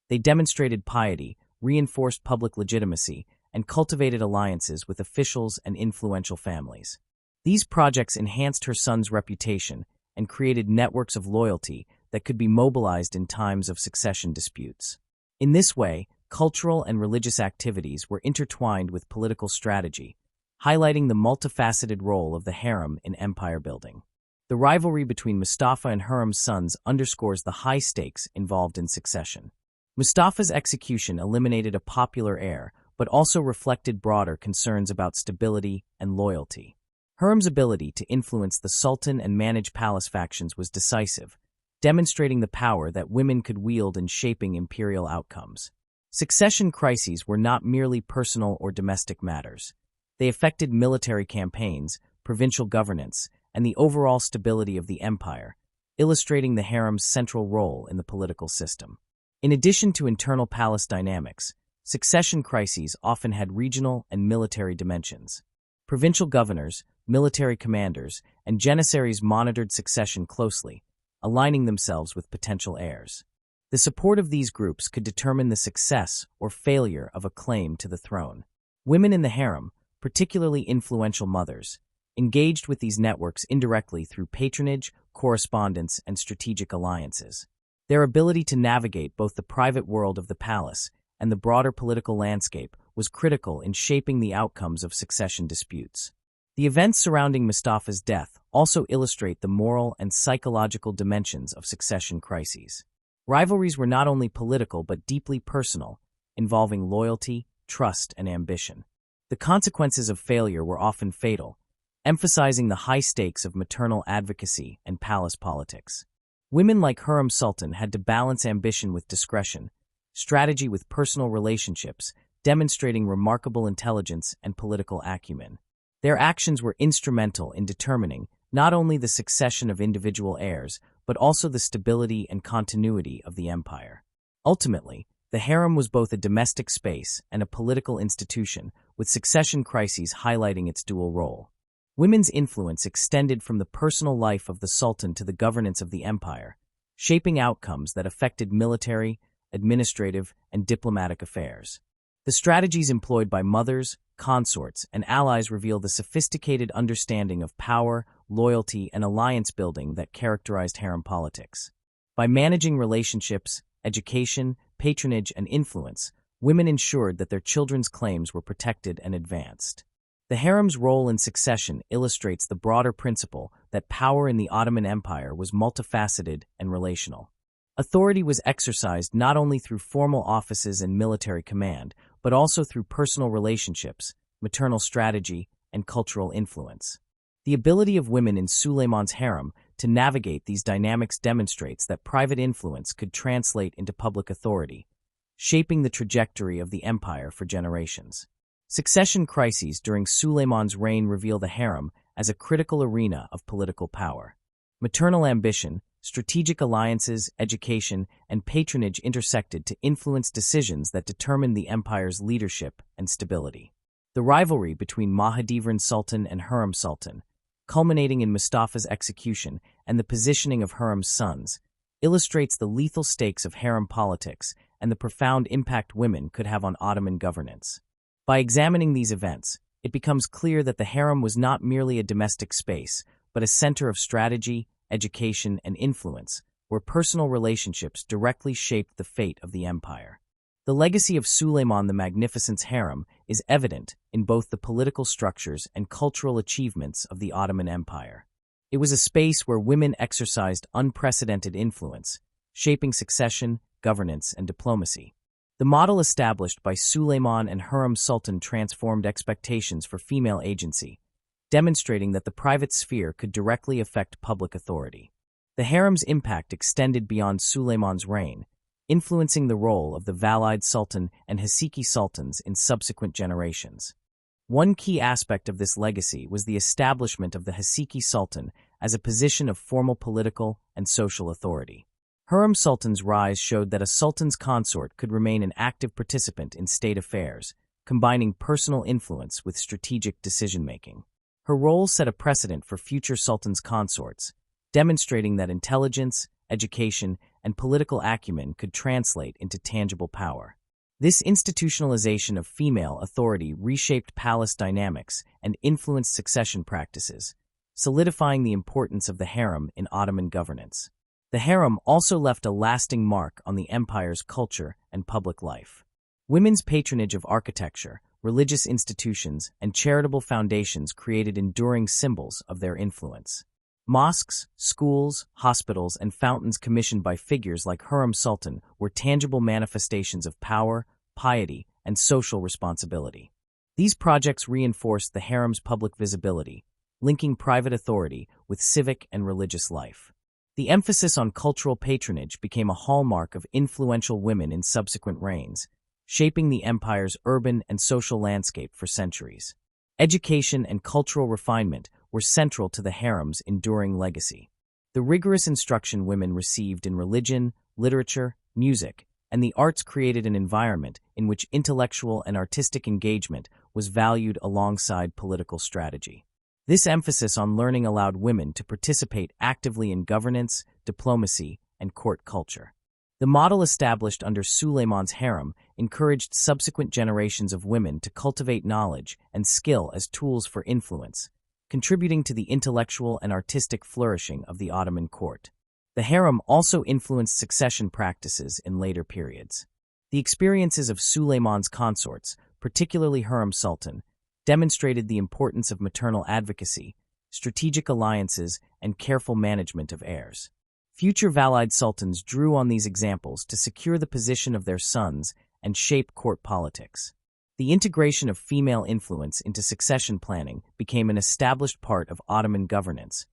They demonstrated piety, reinforced public legitimacy, and cultivated alliances with officials and influential families. These projects enhanced her son's reputation and created networks of loyalty that could be mobilized in times of succession disputes. In this way, cultural and religious activities were intertwined with political strategy, highlighting the multifaceted role of the harem in empire building. The rivalry between Mustafa and Hürrem's sons underscores the high stakes involved in succession. Mustafa's execution eliminated a popular heir, but also reflected broader concerns about stability and loyalty. Hürrem's ability to influence the Sultan and manage palace factions was decisive, demonstrating the power that women could wield in shaping imperial outcomes. Succession crises were not merely personal or domestic matters. They affected military campaigns, provincial governance, and the overall stability of the empire, illustrating the harem's central role in the political system. In addition to internal palace dynamics, succession crises often had regional and military dimensions. Provincial governors, military commanders, and janissaries monitored succession closely, aligning themselves with potential heirs. The support of these groups could determine the success or failure of a claim to the throne. Women in the harem, particularly influential mothers, engaged with these networks indirectly through patronage, correspondence, and strategic alliances. Their ability to navigate both the private world of the palace and the broader political landscape was critical in shaping the outcomes of succession disputes. The events surrounding Mustafa's death also illustrate the moral and psychological dimensions of succession crises. Rivalries were not only political but deeply personal, involving loyalty, trust, and ambition. The consequences of failure were often fatal, emphasizing the high stakes of maternal advocacy and palace politics. Women like Hürrem Sultan had to balance ambition with discretion, strategy with personal relationships, demonstrating remarkable intelligence and political acumen. Their actions were instrumental in determining not only the succession of individual heirs, but also the stability and continuity of the empire. Ultimately, the harem was both a domestic space and a political institution, with succession crises highlighting its dual role. Women's influence extended from the personal life of the Sultan to the governance of the empire, shaping outcomes that affected military, administrative, and diplomatic affairs. The strategies employed by mothers, consorts, and allies reveal the sophisticated understanding of power, loyalty, and alliance building that characterized harem politics. By managing relationships, education, patronage, and influence, women ensured that their children's claims were protected and advanced. The harem's role in succession illustrates the broader principle that power in the Ottoman Empire was multifaceted and relational. Authority was exercised not only through formal offices and military command, but also through personal relationships, maternal strategy, and cultural influence. The ability of women in Suleiman's harem to navigate these dynamics demonstrates that private influence could translate into public authority, shaping the trajectory of the empire for generations. Succession crises during Suleiman's reign reveal the harem as a critical arena of political power. Maternal ambition, strategic alliances, education, and patronage intersected to influence decisions that determined the empire's leadership and stability. The rivalry between Mahidevran Sultan and Hürrem Sultan, culminating in Mustafa's execution and the positioning of Hürrem's sons, illustrates the lethal stakes of harem politics and the profound impact women could have on Ottoman governance. By examining these events, it becomes clear that the harem was not merely a domestic space, but a center of strategy, education, and influence, where personal relationships directly shaped the fate of the empire. The legacy of Suleiman the Magnificent's harem is evident in both the political structures and cultural achievements of the Ottoman Empire. It was a space where women exercised unprecedented influence, shaping succession, governance, and diplomacy. The model established by Suleiman and Hürrem Sultan transformed expectations for female agency, demonstrating that the private sphere could directly affect public authority. The harem's impact extended beyond Suleiman's reign, influencing the role of the Valide Sultan and Haseki sultans in subsequent generations. One key aspect of this legacy was the establishment of the Haseki Sultan as a position of formal political and social authority. Hürrem Sultan's rise showed that a sultan's consort could remain an active participant in state affairs, combining personal influence with strategic decision-making. Her role set a precedent for future sultans' consorts, demonstrating that intelligence, education, and political acumen could translate into tangible power. This institutionalization of female authority reshaped palace dynamics and influenced succession practices, solidifying the importance of the harem in Ottoman governance. The harem also left a lasting mark on the empire's culture and public life. Women's patronage of architecture, religious institutions, and charitable foundations created enduring symbols of their influence. Mosques, schools, hospitals, and fountains commissioned by figures like Hürrem Sultan were tangible manifestations of power, piety, and social responsibility. These projects reinforced the harem's public visibility, linking private authority with civic and religious life. The emphasis on cultural patronage became a hallmark of influential women in subsequent reigns, shaping the empire's urban and social landscape for centuries. Education and cultural refinement were central to the harem's enduring legacy. The rigorous instruction women received in religion, literature, music, and the arts created an environment in which intellectual and artistic engagement was valued alongside political strategy. This emphasis on learning allowed women to participate actively in governance, diplomacy, and court culture. The model established under Suleiman's harem encouraged subsequent generations of women to cultivate knowledge and skill as tools for influence, contributing to the intellectual and artistic flourishing of the Ottoman court. The harem also influenced succession practices in later periods. The experiences of Suleiman's consorts, particularly Hürrem Sultan, demonstrated the importance of maternal advocacy, strategic alliances, and careful management of heirs. Future Valide sultans drew on these examples to secure the position of their sons and shape court politics. The integration of female influence into succession planning became an established part of Ottoman governance,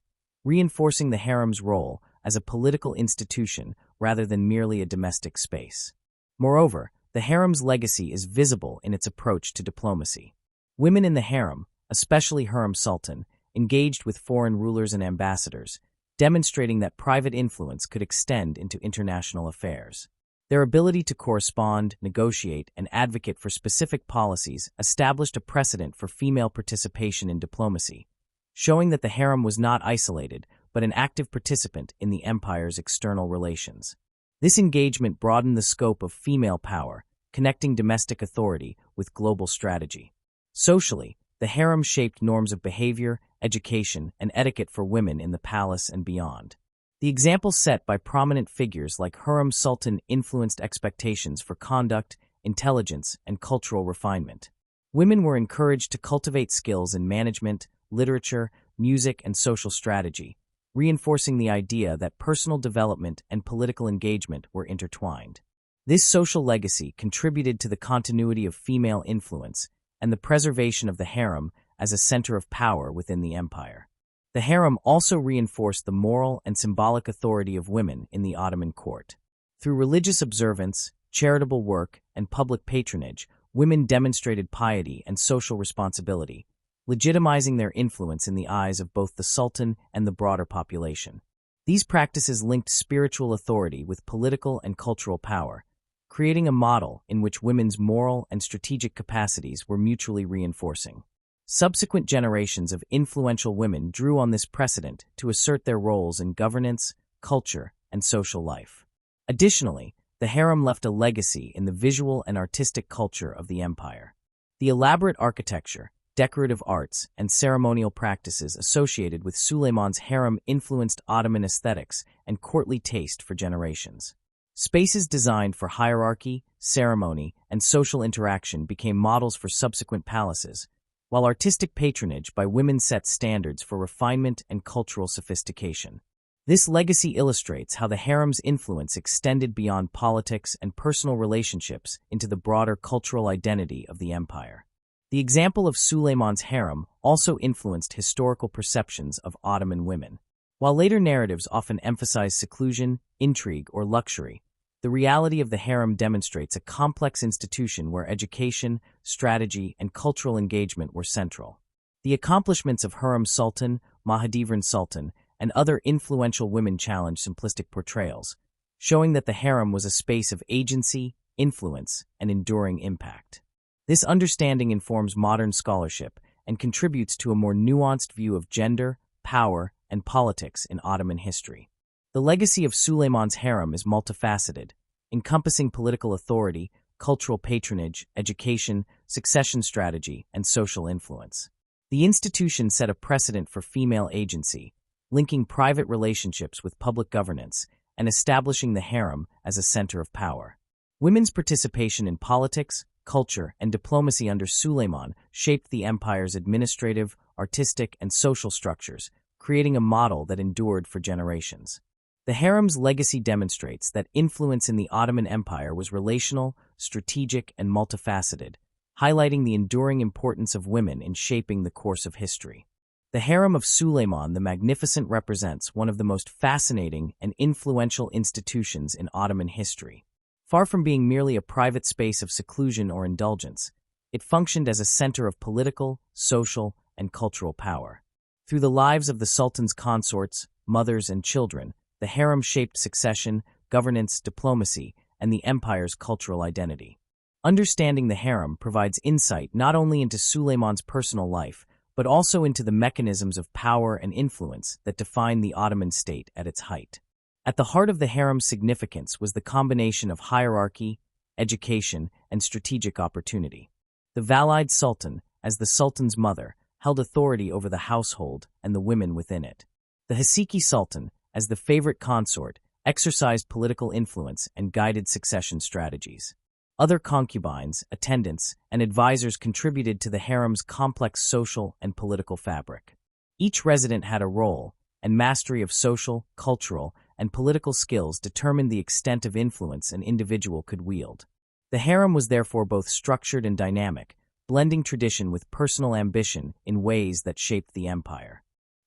reinforcing the harem's role as a political institution rather than merely a domestic space. Moreover, the harem's legacy is visible in its approach to diplomacy. Women in the harem, especially Hürrem Sultan, engaged with foreign rulers and ambassadors, demonstrating that private influence could extend into international affairs. Their ability to correspond, negotiate, and advocate for specific policies established a precedent for female participation in diplomacy, showing that the harem was not isolated but an active participant in the empire's external relations. This engagement broadened the scope of female power, connecting domestic authority with global strategy. Socially, the harem shaped norms of behavior, education, and etiquette for women in the palace and beyond. The examples set by prominent figures like Hürrem Sultan influenced expectations for conduct, intelligence, and cultural refinement. Women were encouraged to cultivate skills in management, literature, music, and social strategy, reinforcing the idea that personal development and political engagement were intertwined. This social legacy contributed to the continuity of female influence and the preservation of the harem as a center of power within the empire. The harem also reinforced the moral and symbolic authority of women in the Ottoman court. Through religious observance, charitable work, and public patronage, women demonstrated piety and social responsibility, legitimizing their influence in the eyes of both the Sultan and the broader population. These practices linked spiritual authority with political and cultural power, creating a model in which women's moral and strategic capacities were mutually reinforcing. Subsequent generations of influential women drew on this precedent to assert their roles in governance, culture, and social life. Additionally, the harem left a legacy in the visual and artistic culture of the empire. The elaborate architecture, decorative arts, and ceremonial practices associated with Suleiman's harem influenced Ottoman aesthetics and courtly taste for generations. Spaces designed for hierarchy, ceremony, and social interaction became models for subsequent palaces, while artistic patronage by women set standards for refinement and cultural sophistication. This legacy illustrates how the harem's influence extended beyond politics and personal relationships into the broader cultural identity of the empire. The example of Suleiman's harem also influenced historical perceptions of Ottoman women. While later narratives often emphasize seclusion, intrigue, or luxury, the reality of the harem demonstrates a complex institution where education, strategy, and cultural engagement were central. The accomplishments of Hürrem Sultan, Mahidevran Sultan, and other influential women challenged simplistic portrayals, showing that the harem was a space of agency, influence, and enduring impact. This understanding informs modern scholarship and contributes to a more nuanced view of gender, power, and politics in Ottoman history. The legacy of Suleiman's harem is multifaceted, encompassing political authority, cultural patronage, education, succession strategy, and social influence. The institution set a precedent for female agency, linking private relationships with public governance and establishing the harem as a center of power. Women's participation in politics, culture, and diplomacy under Suleiman shaped the empire's administrative, artistic, and social structures, creating a model that endured for generations. The harem's legacy demonstrates that influence in the Ottoman Empire was relational, strategic, and multifaceted, highlighting the enduring importance of women in shaping the course of history. The harem of Suleiman the Magnificent represents one of the most fascinating and influential institutions in Ottoman history. Far from being merely a private space of seclusion or indulgence, it functioned as a center of political, social, and cultural power. Through the lives of the Sultan's consorts, mothers, and children, the harem shaped succession, governance, diplomacy, and the empire's cultural identity. Understanding the harem provides insight not only into Suleiman's personal life, but also into the mechanisms of power and influence that define the Ottoman state at its height. At the heart of the harem's significance was the combination of hierarchy, education, and strategic opportunity. The Valide Sultan, as the Sultan's mother, held authority over the household and the women within it. The Haseki Sultan, as the favorite consort, exercised political influence and guided succession strategies. Other concubines, attendants, and advisors contributed to the harem's complex social and political fabric. Each resident had a role, and mastery of social, cultural, and political skills determined the extent of influence an individual could wield. The harem was therefore both structured and dynamic, blending tradition with personal ambition in ways that shaped the empire.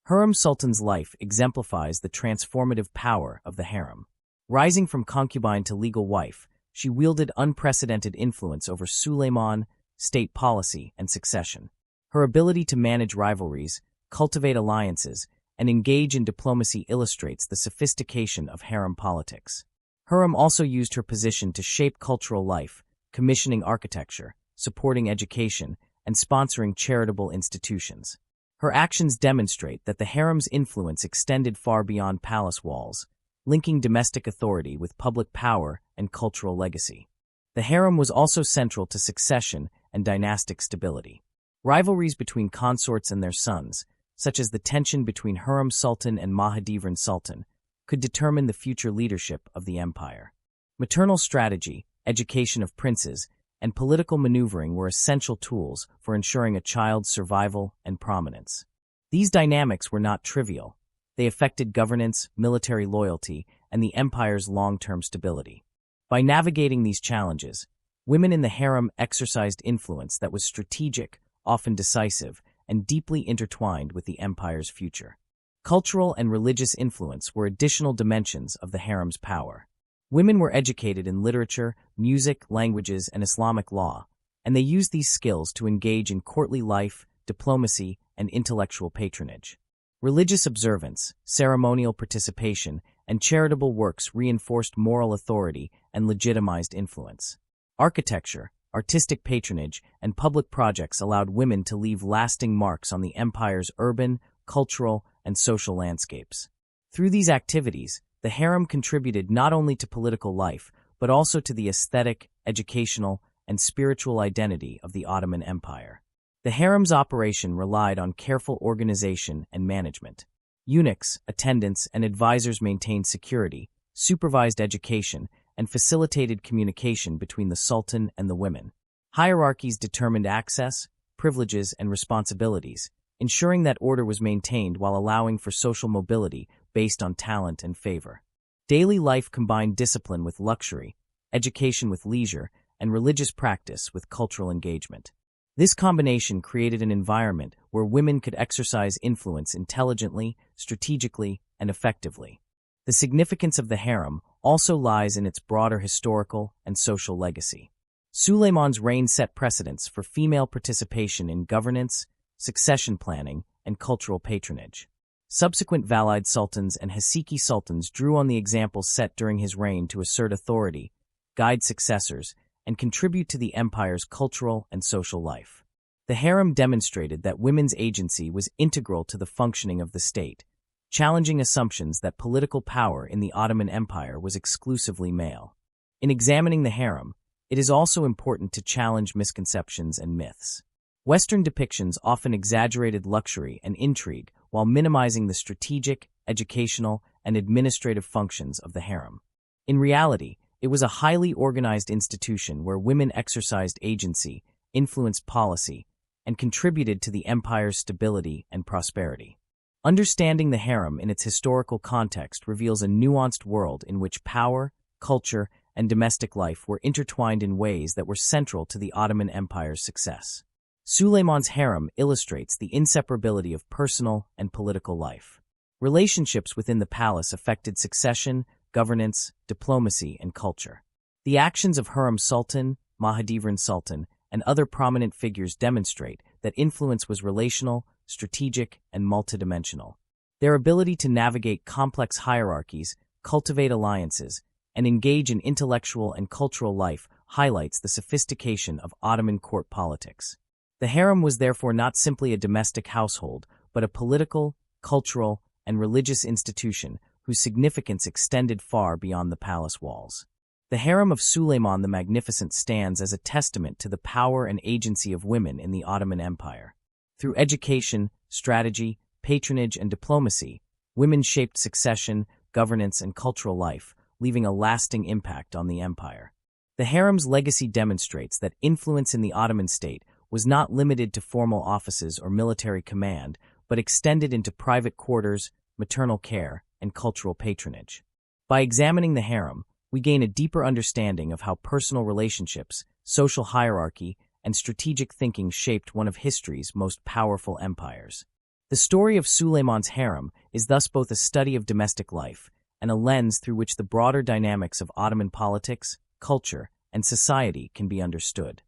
Hürrem Sultan's life exemplifies the transformative power of the harem. Rising from concubine to legal wife, she wielded unprecedented influence over Suleiman, state policy, and succession. Her ability to manage rivalries, cultivate alliances, and engage in diplomacy illustrates the sophistication of harem politics. Hürrem also used her position to shape cultural life, commissioning architecture, supporting education, and sponsoring charitable institutions. Her actions demonstrate that the harem's influence extended far beyond palace walls, linking domestic authority with public power and cultural legacy. The harem was also central to succession and dynastic stability. Rivalries between consorts and their sons, such as the tension between Hürrem Sultan and Mahidevran Sultan, could determine the future leadership of the empire. Maternal strategy, education of princes, and political maneuvering were essential tools for ensuring a child's survival and prominence. These dynamics were not trivial. They affected governance, military loyalty, and the empire's long-term stability. By navigating these challenges, women in the harem exercised influence that was strategic, often decisive, and deeply intertwined with the empire's future. Cultural and religious influence were additional dimensions of the harem's power. Women were educated in literature, music, languages, and Islamic law, and they used these skills to engage in courtly life, diplomacy, and intellectual patronage. Religious observance, ceremonial participation, and charitable works reinforced moral authority and legitimized influence. Architecture, artistic patronage, and public projects allowed women to leave lasting marks on the empire's urban, cultural, and social landscapes. Through these activities, the harem contributed not only to political life, but also to the aesthetic, educational, and spiritual identity of the Ottoman Empire. The harem's operation relied on careful organization and management. Eunuchs, attendants, and advisors maintained security, supervised education, and facilitated communication between the sultan and the women. Hierarchies determined access, privileges, and responsibilities, ensuring that order was maintained while allowing for social mobility based on talent and favor. Daily life combined discipline with luxury, education with leisure, and religious practice with cultural engagement. This combination created an environment where women could exercise influence intelligently, strategically, and effectively. The significance of the harem also lies in its broader historical and social legacy. Suleiman's reign set precedents for female participation in governance, succession planning, and cultural patronage. Subsequent Valide sultans and Haseki sultans drew on the examples set during his reign to assert authority, guide successors, and contribute to the empire's cultural and social life. The harem demonstrated that women's agency was integral to the functioning of the state, challenging assumptions that political power in the Ottoman Empire was exclusively male. In examining the harem, it is also important to challenge misconceptions and myths. Western depictions often exaggerated luxury and intrigue while minimizing the strategic, educational, and administrative functions of the harem. In reality, it was a highly organized institution where women exercised agency, influenced policy, and contributed to the empire's stability and prosperity. Understanding the harem in its historical context reveals a nuanced world in which power, culture, and domestic life were intertwined in ways that were central to the Ottoman Empire's success. Suleiman's harem illustrates the inseparability of personal and political life. Relationships within the palace affected succession, governance, diplomacy, and culture. The actions of Hürrem Sultan, Mahidevran Sultan, and other prominent figures demonstrate that influence was relational, strategic, and multidimensional. Their ability to navigate complex hierarchies, cultivate alliances, and engage in intellectual and cultural life highlights the sophistication of Ottoman court politics. The harem was therefore not simply a domestic household, but a political, cultural, and religious institution whose significance extended far beyond the palace walls. The harem of Suleiman the Magnificent stands as a testament to the power and agency of women in the Ottoman Empire. Through education, strategy, patronage, and diplomacy, women shaped succession, governance, and cultural life, leaving a lasting impact on the empire. The harem's legacy demonstrates that influence in the Ottoman state was not limited to formal offices or military command, but extended into private quarters, maternal care, and cultural patronage. By examining the harem, we gain a deeper understanding of how personal relationships, social hierarchy, and strategic thinking shaped one of history's most powerful empires. The story of Suleiman's harem is thus both a study of domestic life and a lens through which the broader dynamics of Ottoman politics, culture, and society can be understood.